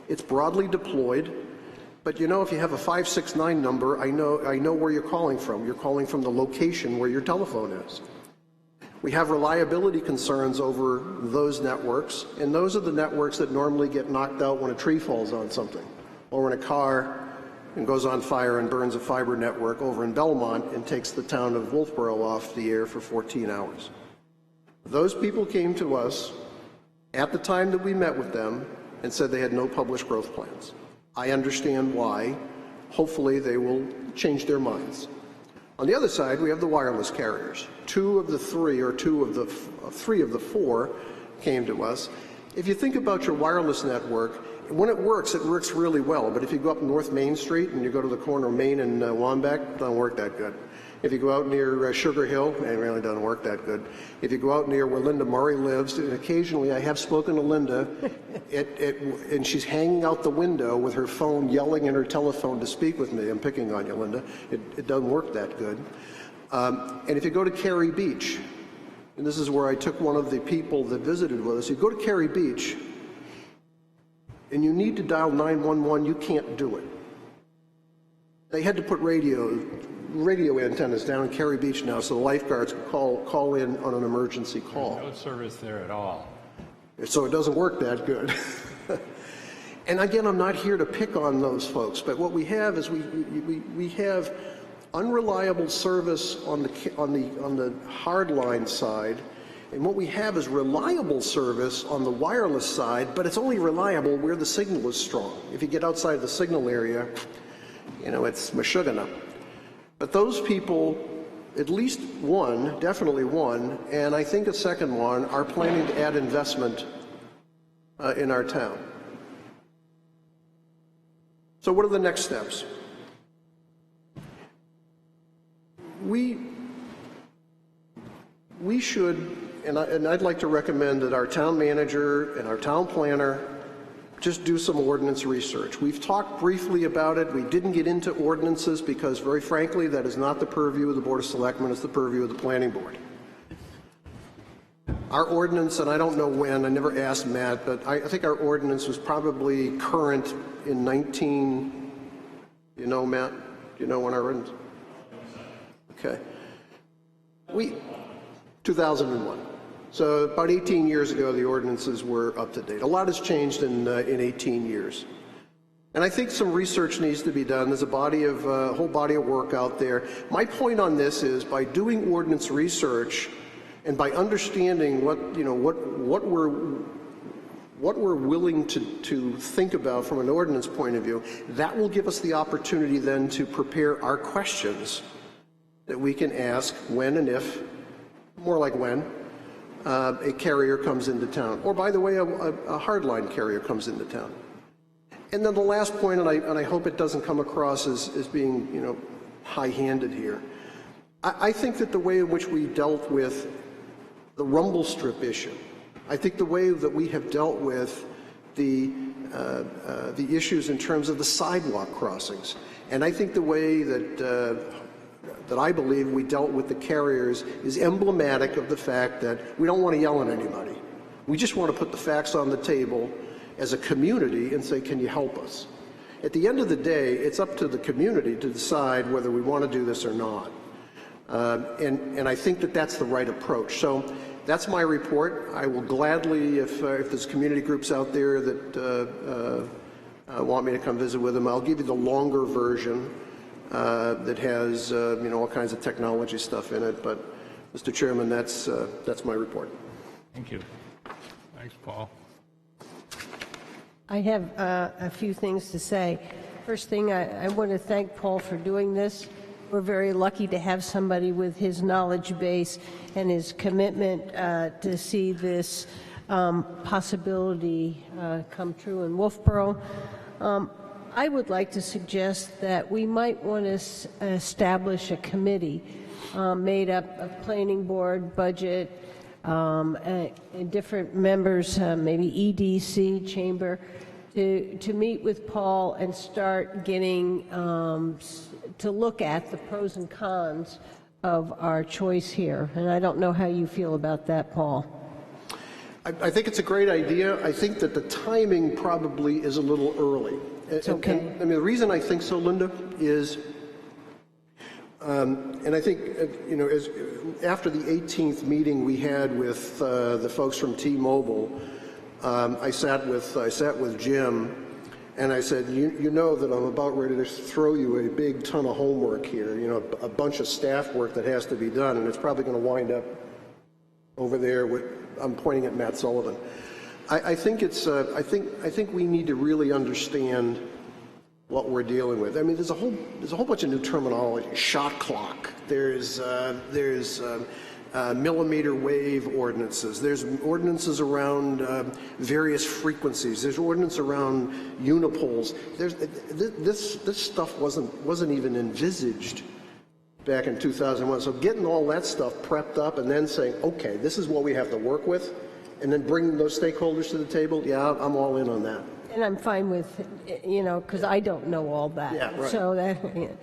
It's broadly deployed, but you know, if you have a 569 number, I know where you're calling from. You're calling from the location where your telephone is. We have reliability concerns over those networks, and those are the networks that normally get knocked out when a tree falls on something, or when a car goes on fire and burns a fiber network over in Belmont and takes the town of Wolfeboro off the air for 14 hours. Those people came to us at the time that we met with them and said they had no published growth plans. I understand why. Hopefully they will change their minds. On the other side, we have the wireless carriers. Three of the four came to us. If you think about your wireless network, when it works really well. But if you go up North Main Street and you go to the corner of Main and Wambeck, it doesn't work that good. If you go out near Sugar Hill, it really doesn't work that good. If you go out near where Linda Murray lives, and occasionally I have spoken to Linda, and she's hanging out the window with her phone, yelling in her telephone to speak with me. I'm picking on you, Linda. It doesn't work that good. And if you go to Cary Beach, and this is where I took one of the people that visited with us, you go to Cary Beach, and you need to dial 911, you can't do it. They had to put radio antennas down in Cary Beach now so the lifeguards can call in on an emergency call. There's no service there at all. So it doesn't work that good. And again, I'm not here to pick on those folks, but what we have is we have unreliable service on the hardline side, and what we have is reliable service on the wireless side, but it's only reliable where the signal is strong. If you get outside the signal area, you know, it's mashugana. But those people, at least one, definitely one, and I think a second one, are planning to add investment in our town. So what are the next steps? We should, and I'd like to recommend that our town manager and our town planner just do some ordinance research. We've talked briefly about it. We didn't get into ordinances because, very frankly, that is not the purview of the Board of Selectmen, it's the purview of the Planning Board. Our ordinance, and I don't know when, I never asked Matt, but I think our ordinance was probably current in you know, Matt? Do you know when our ordinance? Okay. 2001. So about 18 years ago, the ordinances were up to date. A lot has changed in 18 years. And I think some research needs to be done. There's a whole body of work out there. My point on this is by doing ordinance research and by understanding what we're willing to think about from an ordinance point of view, that will give us the opportunity then to prepare our questions that we can ask when and if, more like when, a carrier comes into town, or by the way, a hardline carrier comes into town. And then the last point, and I hope it doesn't come across as being, you know, high-handed here. I think that the way in which we dealt with the rumble strip issue, I think the way that we have dealt with the issues in terms of the sidewalk crossings, and I think the way that that I believe we dealt with the carriers is emblematic of the fact that we don't want to yell at anybody. We just want to put the facts on the table as a community and say, can you help us? At the end of the day, it's up to the community to decide whether we want to do this or not. And I think that that's the right approach. So that's my report. I will gladly, if there's community groups out there that want me to come visit with them, I'll give you the longer version that has all kinds of technology stuff in it. But Mr. Chairman, that's my report. Thank you. Thanks, Paul. I have a few things to say. First thing, I want to thank Paul for doing this. We're very lucky to have somebody with his knowledge base and his commitment to see this possibility come true in Wolfeboro. I would like to suggest that we might want to establish a committee made up of planning board, budget, and different members, maybe EDC, chamber, to meet with Paul and start getting to look at the pros and cons of our choice here. And I don't know how you feel about that, Paul. I think it's a great idea. I think that the timing probably is a little early. It's okay. And, I mean, the reason I think so, Linda, is, and I think, as after the 18th meeting we had with the folks from T-Mobile, I sat with Jim, and I said, you know that I'm about ready to throw you a big ton of homework here, a bunch of staff work that has to be done, and it's probably going to wind up over there with, I'm pointing at Matt Sullivan. I think we need to really understand what we're dealing with. I mean, there's a whole bunch of new terminology. Shot clock. There's millimeter wave ordinances. There's ordinances around various frequencies. There's ordinance around unipoles. This stuff wasn't even envisaged back in 2001. So getting all that stuff prepped up and then saying, okay, this is what we have to work with, and then bringing those stakeholders to the table, yeah, I'm all in on that. And I'm fine with, because I don't know all that. Yeah, right. So that,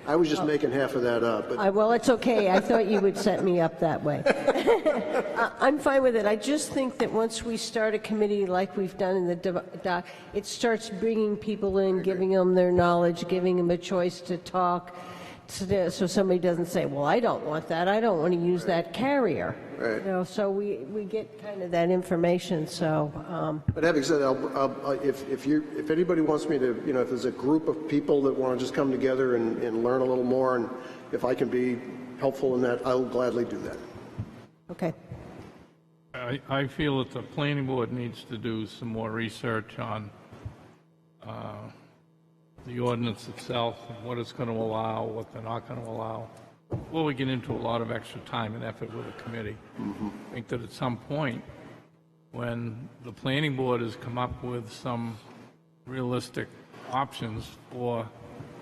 I was just making half of that up. But well, it's okay. I thought you would set me up that way. I'm fine with it. I just think that once we start a committee like we've done in the doc, it starts bringing people in, giving them their knowledge, giving them a choice to talk, so somebody doesn't say, well, I don't want that. I don't want to use that carrier. Right. So we get kind of that information. So. But having said that, if anybody wants me to, if there's a group of people that want to just come together and learn a little more, and if I can be helpful in that, I'll gladly do that. Okay. I feel that the planning board needs to do some more research on the ordinance itself, and what it's going to allow, what they're not going to allow, before we get into a lot of extra time and effort with the committee. I think that at some point, when the planning board has come up with some realistic options for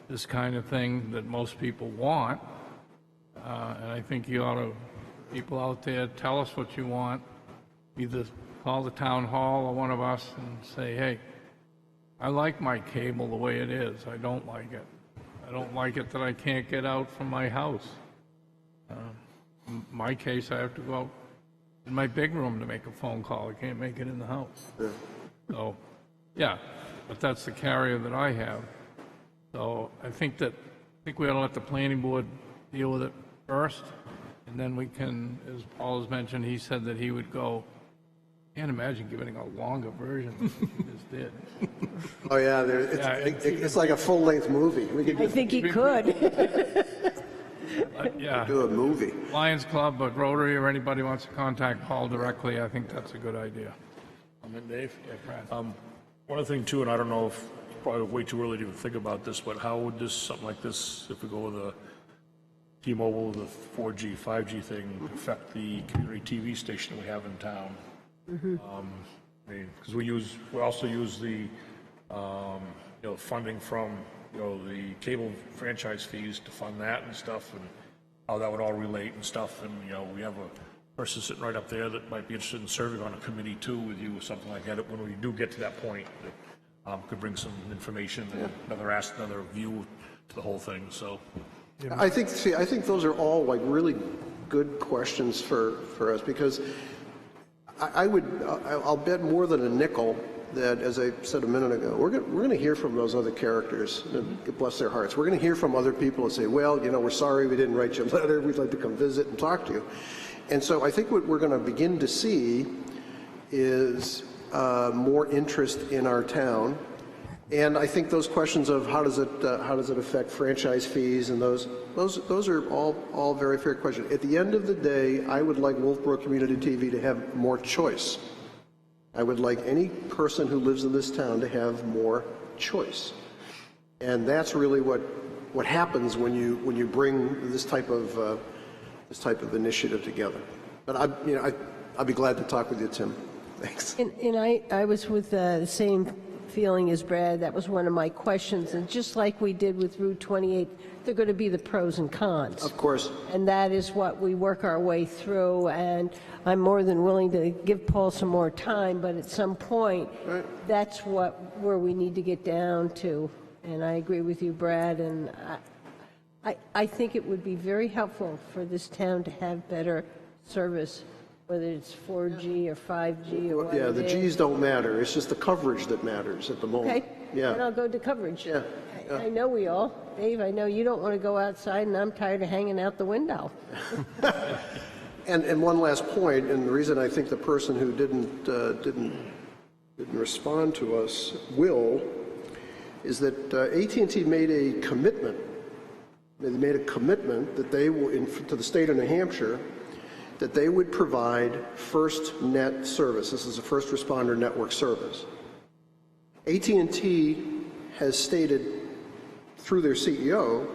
this kind of thing that most people want, and I think you ought to, people out there, tell us what you want, either call the town hall or one of us and say, hey, I like my cable the way it is. I don't like it. I don't like it that I can't get out from my house. In my case, I have to go out in my big room to make a phone call. I can't make it in the house. Yeah. So, yeah, but that's the carrier that I have. So I think we ought to let the planning board deal with it first, and then we can, as Paul has mentioned, he said that he would go. Can't imagine giving a longer version than he just did. Oh yeah, it's like a full-length movie. I think he could. Yeah. Do a movie. Lions Club, but Rotary or anybody wants to contact Paul directly, I think that's a good idea. Dave? Yeah, Brad. One other thing too, and I don't know if it's probably way too early to even think about this, but how would something like this, if we go with a T-Mobile, the 4G, 5G thing, affect the community TV station that we have in town? Because we also use the funding from the cable franchise fees to fund that and stuff, and how that would all relate and stuff. And we have a person sitting right up there that might be interested in serving on a committee too with you or something like that. When we do get to that point, that could bring some information and another view to the whole thing. So I think those are all like really good questions for us, because I'll bet more than a nickel that, as I said a minute ago, we're going to hear from those other characters, and bless their hearts. We're going to hear from other people and say, well, we're sorry we didn't write you a letter. We'd like to come visit and talk to you. And so I think what we're going to begin to see is more interest in our town. And I think those questions of how does it affect franchise fees, and those are all very fair questions. At the end of the day, I would like Wolfeboro Community TV to have more choice. I would like any person who lives in this town to have more choice. And that's really what happens when you bring this type of initiative together. But I'd be glad to talk with you, Tim. Thanks. And I was with the same feeling as Brad. That was one of my questions. And just like we did with Route 28, they're going to be the pros and cons. Of course. And that is what we work our way through. And I'm more than willing to give Paul some more time, but at some point, that's where we need to get down to. And I agree with you, Brad. And I think it would be very helpful for this town to have better service, whether it's 4G or 5G or whatever. Yeah, the G's don't matter. It's just the coverage that matters at the moment. Okay. Yeah. Then I'll go to coverage. Yeah. I know we all. Dave, I know you don't want to go outside, and I'm tired of hanging out the window. And one last point, and the reason I think the person who didn't respond to us is that AT&T made a commitment. They made a commitment that they will, to the state of New Hampshire, that they would provide FirstNet service. This is a first responder network service. AT&T has stated through their CEO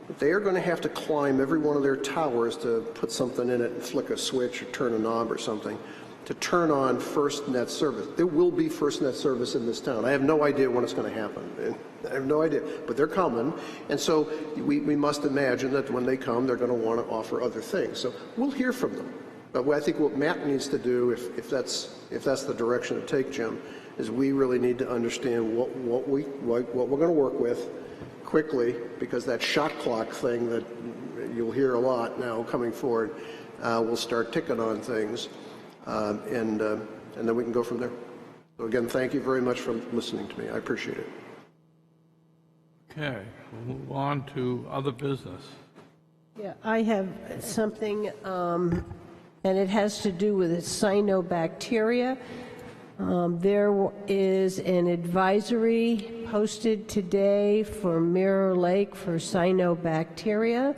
that they are going to have to climb every one of their towers to put something in it and flick a switch or turn a knob or something to turn on FirstNet service. There will be FirstNet service in this town. I have no idea when it's going to happen. I have no idea, but they're coming. And so we must imagine that when they come, they're going to want to offer other things. So we'll hear from them. But I think what Matt needs to do, if that's the direction to take, Jim, is we really need to understand what we're going to work with quickly, because that shot clock thing that you'll hear a lot now coming forward will start ticking on things, and then we can go from there. So again, thank you very much for listening to me. I appreciate it. Okay, we'll move on to other business. Yeah, I have something, and it has to do with cyanobacteria. There is an advisory posted today for Mirror Lake for cyanobacteria.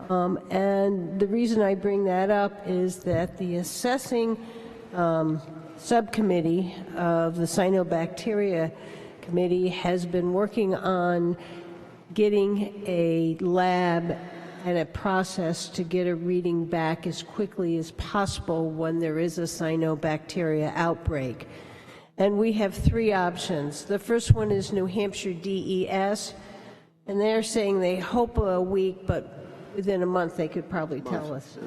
And the reason I bring that up is that the assessing subcommittee of the cyanobacteria committee has been working on getting a lab and a process to get a reading back as quickly as possible when there is a cyanobacteria outbreak. And we have three options. The first one is New Hampshire DES, and they're saying they hope a week, but within a month they could probably tell us.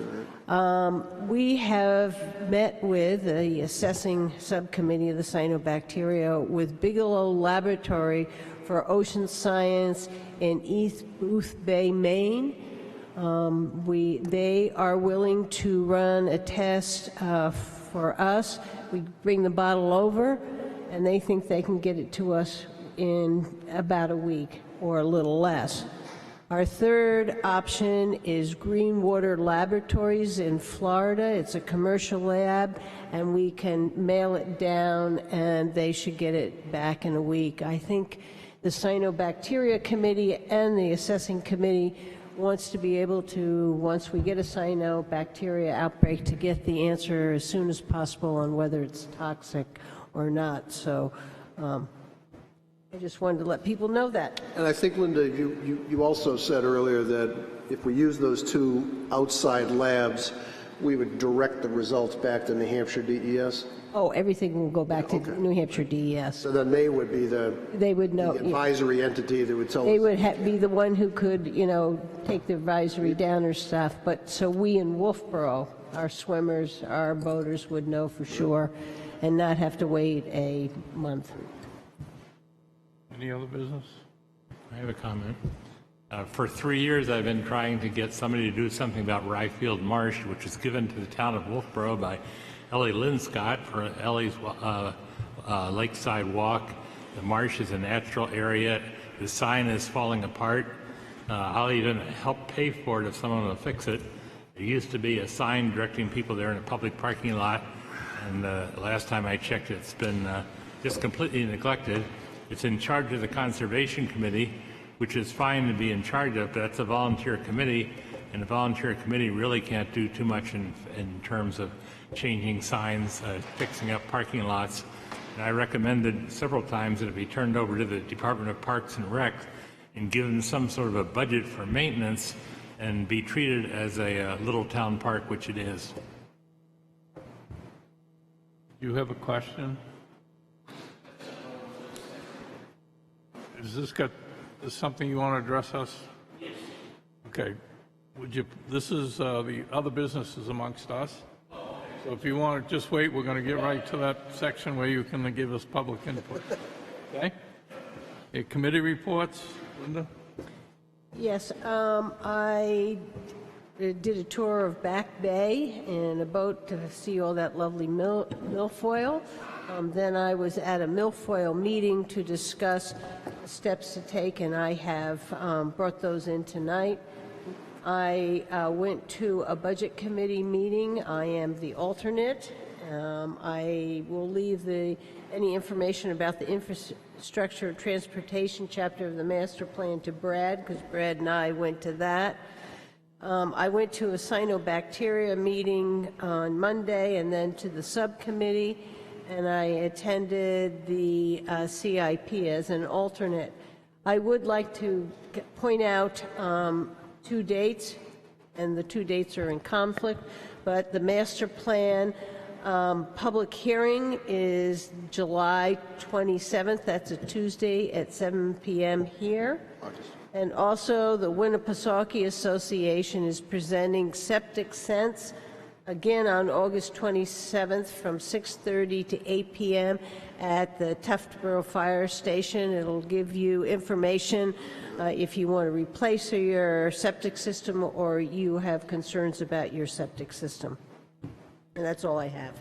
We have met with the assessing subcommittee of the cyanobacteria with Bigelow Laboratory for Ocean Science in East Booth Bay, Maine. They are willing to run a test for us. We bring the bottle over, and they think they can get it to us in about a week or a little less. Our third option is Greenwater Laboratories in Florida. It's a commercial lab, and we can mail it down, and they should get it back in a week. I think the Cyanobacteria Committee and the Assessing Committee wants to be able to, once we get a cyanobacteria outbreak, to get the answer as soon as possible on whether it's toxic or not. So I just wanted to let people know that. And I think, Linda, you also said earlier that if we use those two outside labs, we would direct the results back to New Hampshire DES? Oh, everything will go back to New Hampshire DES. So then they would be the advisory entity that would tell us. They would be the one who could, take the advisory down or stuff. But so we in Wolfeboro, our swimmers, our boaters would know for sure and not have to wait a month. Any other business? I have a comment. For 3 years, I've been trying to get somebody to do something about Ryefield Marsh, which was given to the town of Wolfeboro by Ellie Linscott for Ellie's Lakeside Walk. The marsh is a natural area. The sign is falling apart. I'll even help pay for it if someone will fix it. There used to be a sign directing people there in a public parking lot, and last time I checked, it's been just completely neglected. It's in charge of the Conservation Committee, which is fine to be in charge of, but that's a volunteer committee, and the volunteer committee really can't do too much in terms of changing signs, fixing up parking lots. And I recommended several times that it be turned over to the Department of Parks and Rec and given some sort of a budget for maintenance and be treated as a little town park, which it is. You have a question? Is this something you want to address us? Yes. Okay. This is the other businesses amongst us. So if you want to just wait, we're going to get right to that section where you can give us public input. Okay? Committee reports, Linda? Yes, I did a tour of Back Bay in a boat to see all that lovely milfoil. Then I was at a milfoil meeting to discuss steps to take, and I have brought those in tonight. I went to a budget committee meeting. I am the alternate. I will leave any information about the infrastructure and transportation chapter of the master plan to Brad, because Brad and I went to that. I went to a cyanobacteria meeting on Monday and then to the subcommittee, and I attended the CIP as an alternate. I would like to point out 2 dates, and the 2 dates are in conflict, but the master plan public hearing is July 27th. That's a Tuesday at 7 p.m. here. And also, the Winnipesaukee Association is presenting Septic Sense again on August 27th from 6:30 to 8 p.m. at the Tuftsboro Fire Station. It'll give you information if you want to replace your septic system or you have concerns about your septic system. And that's all I have.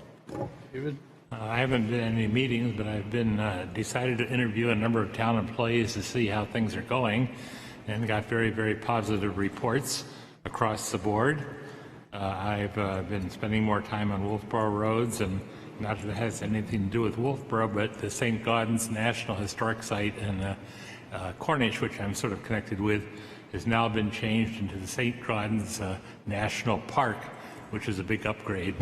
David? I haven't been in any meetings, but I've been decided to interview a number of town employees to see how things are going, and got very, very positive reports across the board. I've been spending more time on Wolfeboro roads, and not that it has anything to do with Wolfeboro, but the St. Gaudens National Historic Site in Cornish, which I'm sort of connected with, has now been changed into the St. Gaudens National Park, which is a big upgrade.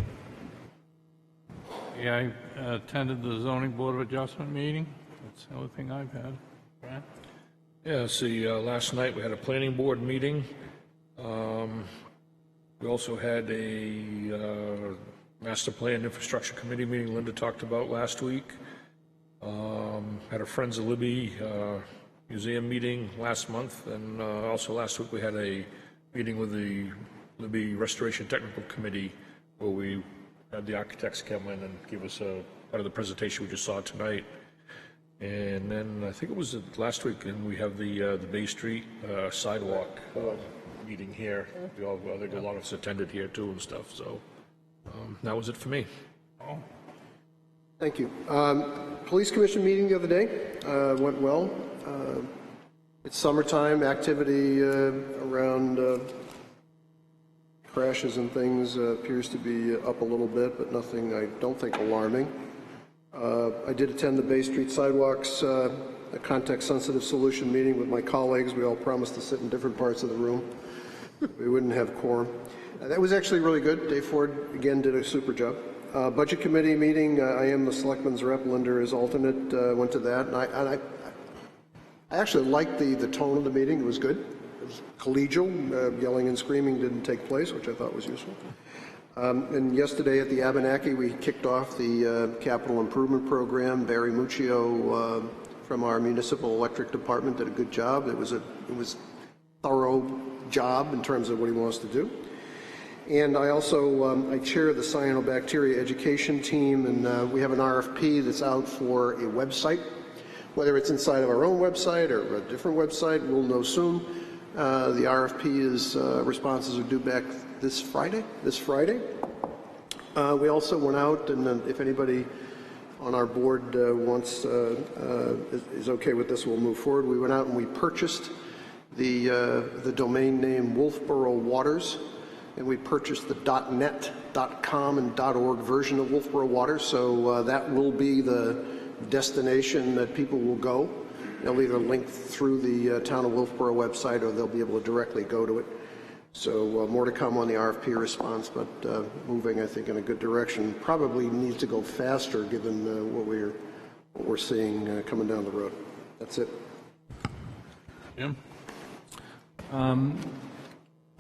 Yeah, I attended the Zoning Board of Adjustment meeting. That's the only thing I've had. Brad? Yeah, see, last night we had a planning board meeting. We also had a master plan infrastructure committee meeting Linda talked about last week. Had a Friends of Libby museum meeting last month, and also last week we had a meeting with the Libby Restoration Technical Committee where we had the architects come in and give us a part of the presentation we just saw tonight. And then I think it was last week, and we have the Bay Street sidewalk meeting here. We all, I think a lot of us attended here too and stuff. So that was it for me. Thank you. Police Commission meeting the other day went well. It's summertime. Activity around crashes and things appears to be up a little bit, but nothing I don't think alarming. I did attend the Bay Street Sidewalks, a context-sensitive solution meeting with my colleagues. We all promised to sit in different parts of the room. We wouldn't have quorum. That was actually really good. Dave Ford, again, did a super job. Budget committee meeting, I am the Selectmen's rep. Linda is alternate, went to that. And I actually liked the tone of the meeting. It was good. It was collegial. Yelling and screaming didn't take place, which I thought was useful. And yesterday at the Abenaki, we kicked off the capital improvement program. Barry Muccio from our municipal electric department did a good job. It was thorough job in terms of what he wants to do. And I also I chair the cyanobacteria education team, and we have an RFP that's out for a website. Whether it's inside of our own website or a different website, we'll know soon. The RFP is, responses are due back this Friday. We also went out, and if anybody on our board wants, is okay with this, we'll move forward. We went out and we purchased the domain name Wolfeboro Waters, and we purchased the .net, .com, and .org version of Wolfeboro Waters, so that will be the destination that people will go. They'll either link through the Town of Wolfeboro website, or they'll be able to directly go to it. So more to come on the RFP response, but moving, I think, in a good direction. Probably needs to go faster given what we're seeing coming down the road. That's it. Jim?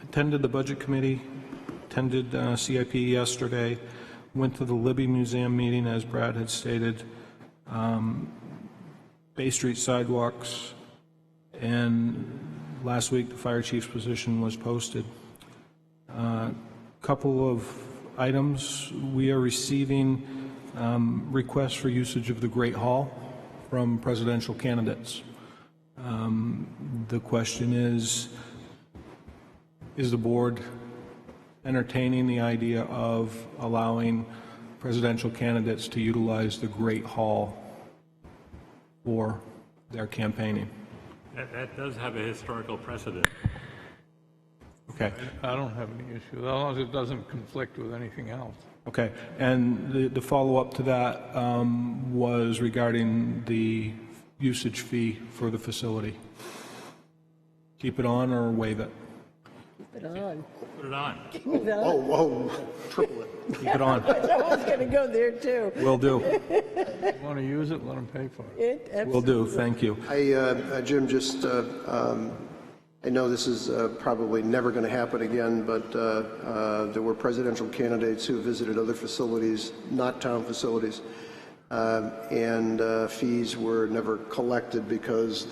Attended the Budget Committee, attended CIP yesterday, went to the Libby Museum meeting, as Brad had stated, Bay Street sidewalks, and last week the fire chief's position was posted. Couple of items. We are receiving requests for usage of the Great Hall from presidential candidates. The question is the board entertaining the idea of allowing presidential candidates to utilize the Great Hall for their campaigning? That does have a historical precedent. Okay. I don't have any issue, as long as it doesn't conflict with anything else. Okay. And the follow-up to that was regarding the usage fee for the facility. Keep it on or waive it? Keep it on. Put it on. Keep it on. Whoa, triple it. Keep it on. I was going to go there, too. Will do. You want to use it, let them pay for it. Will do. Thank you. Jim, just, I know this is probably never going to happen again, but there were presidential candidates who visited other facilities, not town facilities, and fees were never collected because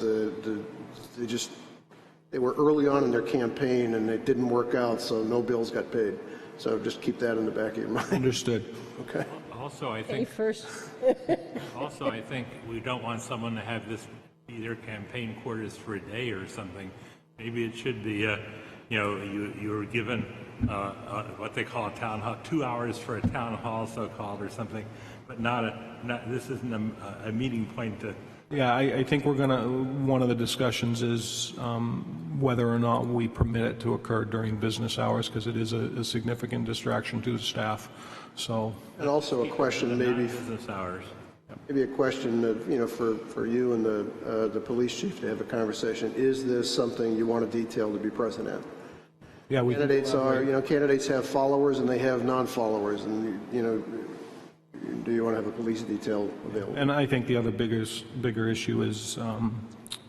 they were early on in their campaign and it didn't work out, so no bills got paid. So just keep that in the back of your mind. Understood. Okay. Also, I Pay think first. we don't want someone to have this be their campaign quarters for a day or something. Maybe it should be, you were given what they call a town hall, 2 hours for a town hall, so-called, or something, but this isn't a meeting point to. Yeah, I think one of the discussions is whether or not we permit it to occur during business hours, because it is a significant distraction to the staff. So. And also a question maybe. Business hours. Maybe a question that, for you and the police chief to have a conversation. Is this something you want a detail to be present at? Yeah, candidates have followers and they have non-followers, and do you want to have a police detail available? And I think the other bigger issue is,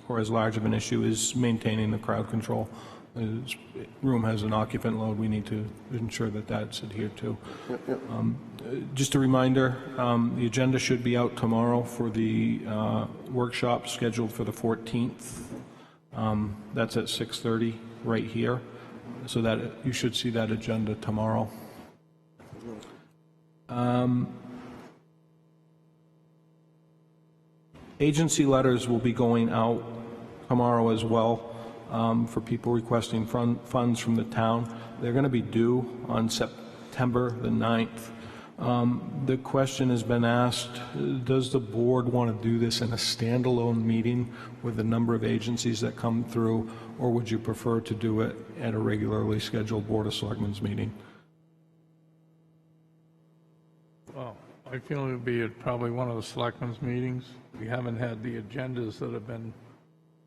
or as large of an issue, is maintaining the crowd control. This room has an occupant load. We need to ensure that that's adhered to. Yep. Just a reminder, the agenda should be out tomorrow for the workshop scheduled for the 14th. That's at 6:30 right here. So that you should see that agenda tomorrow. Agency letters will be going out tomorrow as well for people requesting funds from the town. They're going to be due on September the 9th. The question has been asked, does the board want to do this in a standalone meeting with a number of agencies that come through, or would you prefer to do it at a regularly scheduled Board of Selectmen's meeting? Well, I feel it would be at probably one of the selectmen's meetings. We haven't had the agendas that have been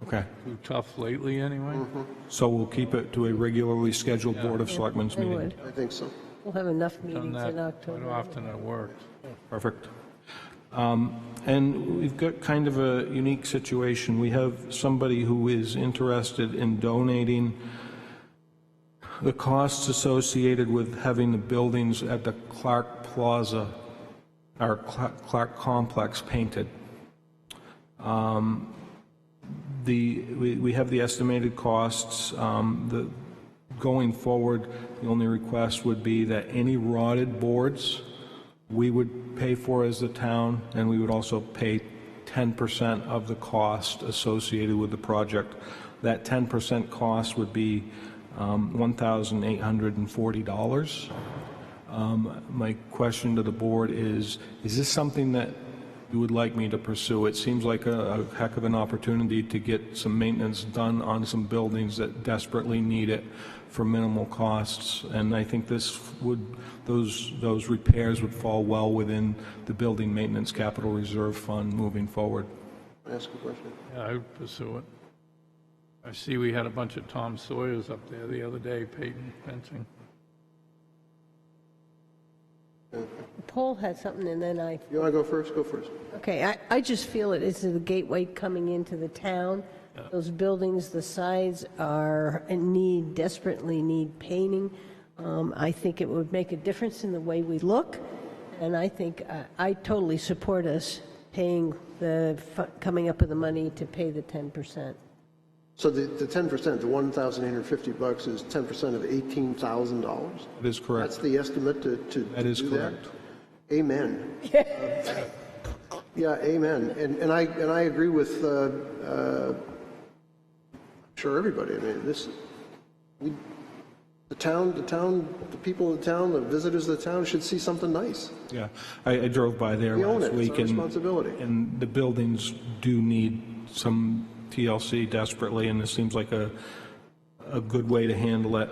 too tough lately anyway. Mm-hmm. So we'll keep it to a regularly scheduled Board of Selectmen's I meeting. would. I think so. We'll have enough Done meetings that in October. quite often at work. Perfect. And we've got kind of a unique situation. We have somebody who is interested in donating the costs associated with having the buildings at the Clark Plaza, or Clark Complex, painted. We have the estimated costs. Going forward, the only request would be that any rotted boards we would pay for as the town, and we would also pay 10% of the cost associated with the project. that 10% cost would be $1,840. My question to the board is this something that you would like me to pursue? It seems like a heck of an opportunity to get some maintenance done on some buildings that desperately need it for minimal costs, and I think those repairs would fall well within the Building Maintenance Capital Reserve Fund moving forward. Can I ask a question? Yeah, I would pursue it. I see we had a bunch of Tom Sawyers up there the other day, painting, fencing. Paul had something, and then I... You want to go first? Go first. Okay, I just feel it is the gateway coming into the town. Those buildings, the sides are desperately need painting. I think it would make a difference in the way we look, and I think I totally support us paying coming up with the money to pay the 10%. So the 10%, the $1,850 is 10% of $18,000? That is correct. That's the estimate to That is do correct. That? Amen. Yeah, amen. And I agree with sure everybody. I mean, the people of the town, the visitors of the town should see something nice. Yeah, I drove by there We own last it. week, It's our responsibility. and the buildings do need some TLC desperately, and this seems like a good way to handle it.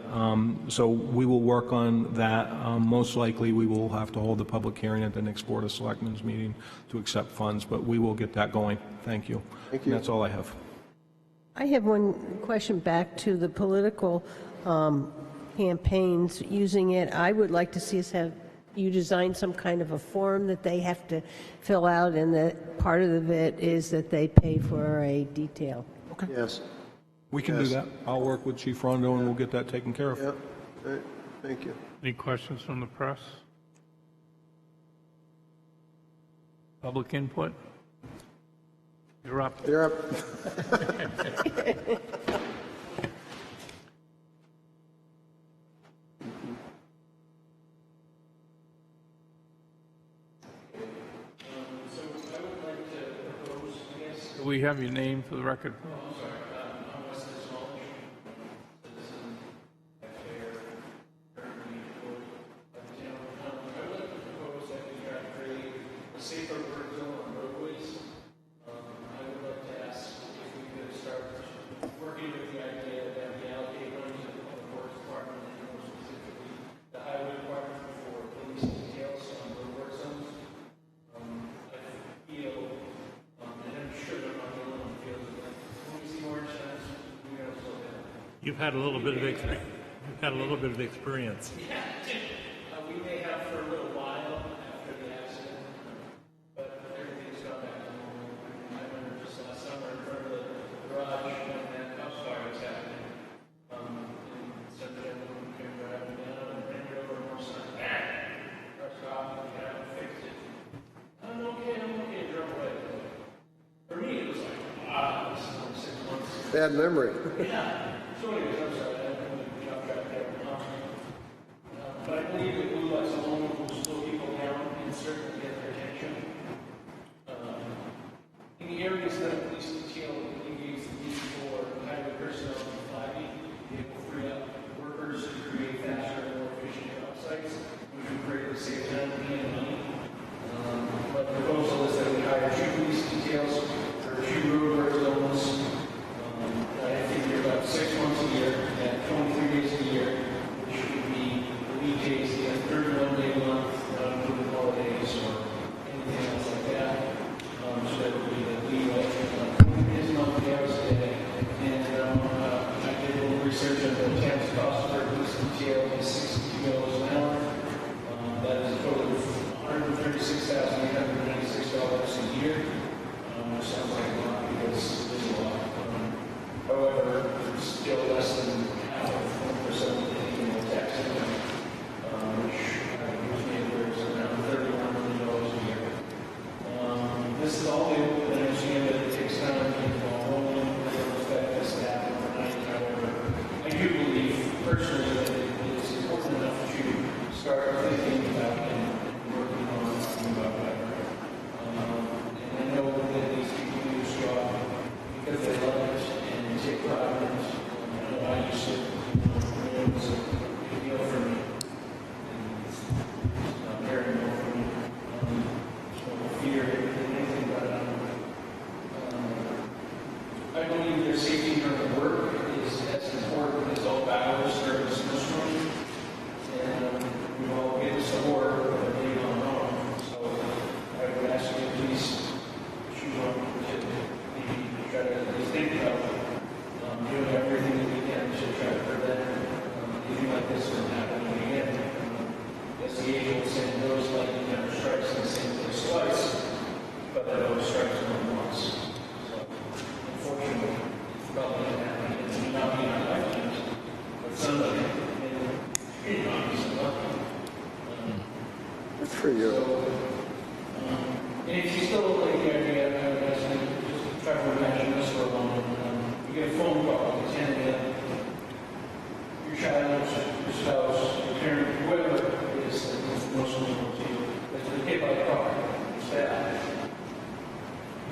So we will work on that. Most likely, we will have to hold a public hearing at the next Board of Selectmen's meeting to accept funds, but we will get that going. Thank you. Thank you. And that's all I have. I have one question back to the political campaigns using it. I would like to see us have you design some kind of a form that they have to fill out, and that part of it is that they pay for a detail. Okay. Yes. We can do that. I'll work with Chief Rondo, and we'll get that taken care of. Yep. All right. Thank you. Any questions from the press? Public input? You're up. You're up. Do we have your name for the record? You've had a little bit of experience. You've had a little bit of experience. We may have for a little while after the accident, but everything's gone back to normal. I remember just last summer in front of the garage when that house fire was happening. And some gentleman came driving down and ran it over more sun. Truck stopped, we got it, fixed it. I'm okay, drove away. For me, it was like, wow, this is like 6 months. Bad memory. Yeah. So anyways, I'm sorry, I don't know the job track there. But I believe that blue lights alone will slow people down and certainly get their attention. In the areas that a police detail engage the need for highway personnel to flagging, it will free up workers to create faster and more efficient job sites, which will greatly save time and money. But the proposal is that we hire 2 police details for 2 road work zones. I think they're about 6 months a year at 23 days a year, which would be the weekdays, the 31-day month, not including holidays or anything else like that. So that would be the leeway.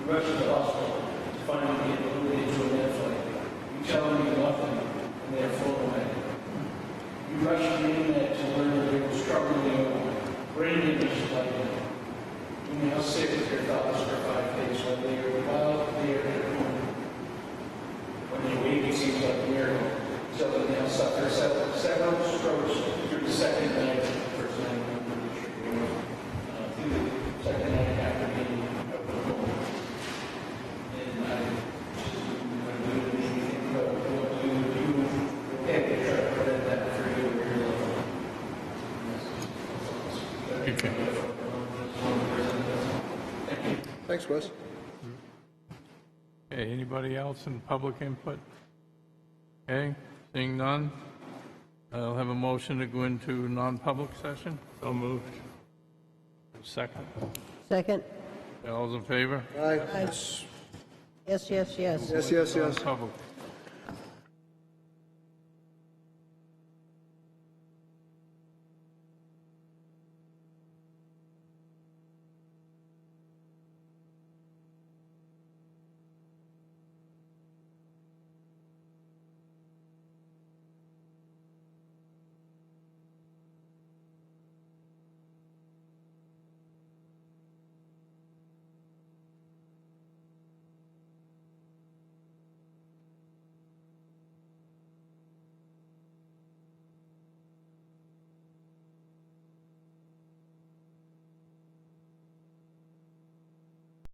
You rush to the hospital to find them being loaded into a med flight. You tell them you love them, and they're flown away. You rush to the internet to learn that they were struggling with brain damage like that. You may have sick with your thoughts for 5 days while they are at home. When you wake, it seems like a miracle. So they now suffer several strokes through the second night, first night, through the second night after being out of the home. And I just made me think about what you would do and try to prevent that for you or your loved one. Okay. Thanks, Wes. Okay, anybody else in public input? Okay, seeing none, I'll have a motion to go into non-public session. So moved. Second. Second? All those in favor? Aye. Yes, yes, yes. Yes, yes, yes. Public.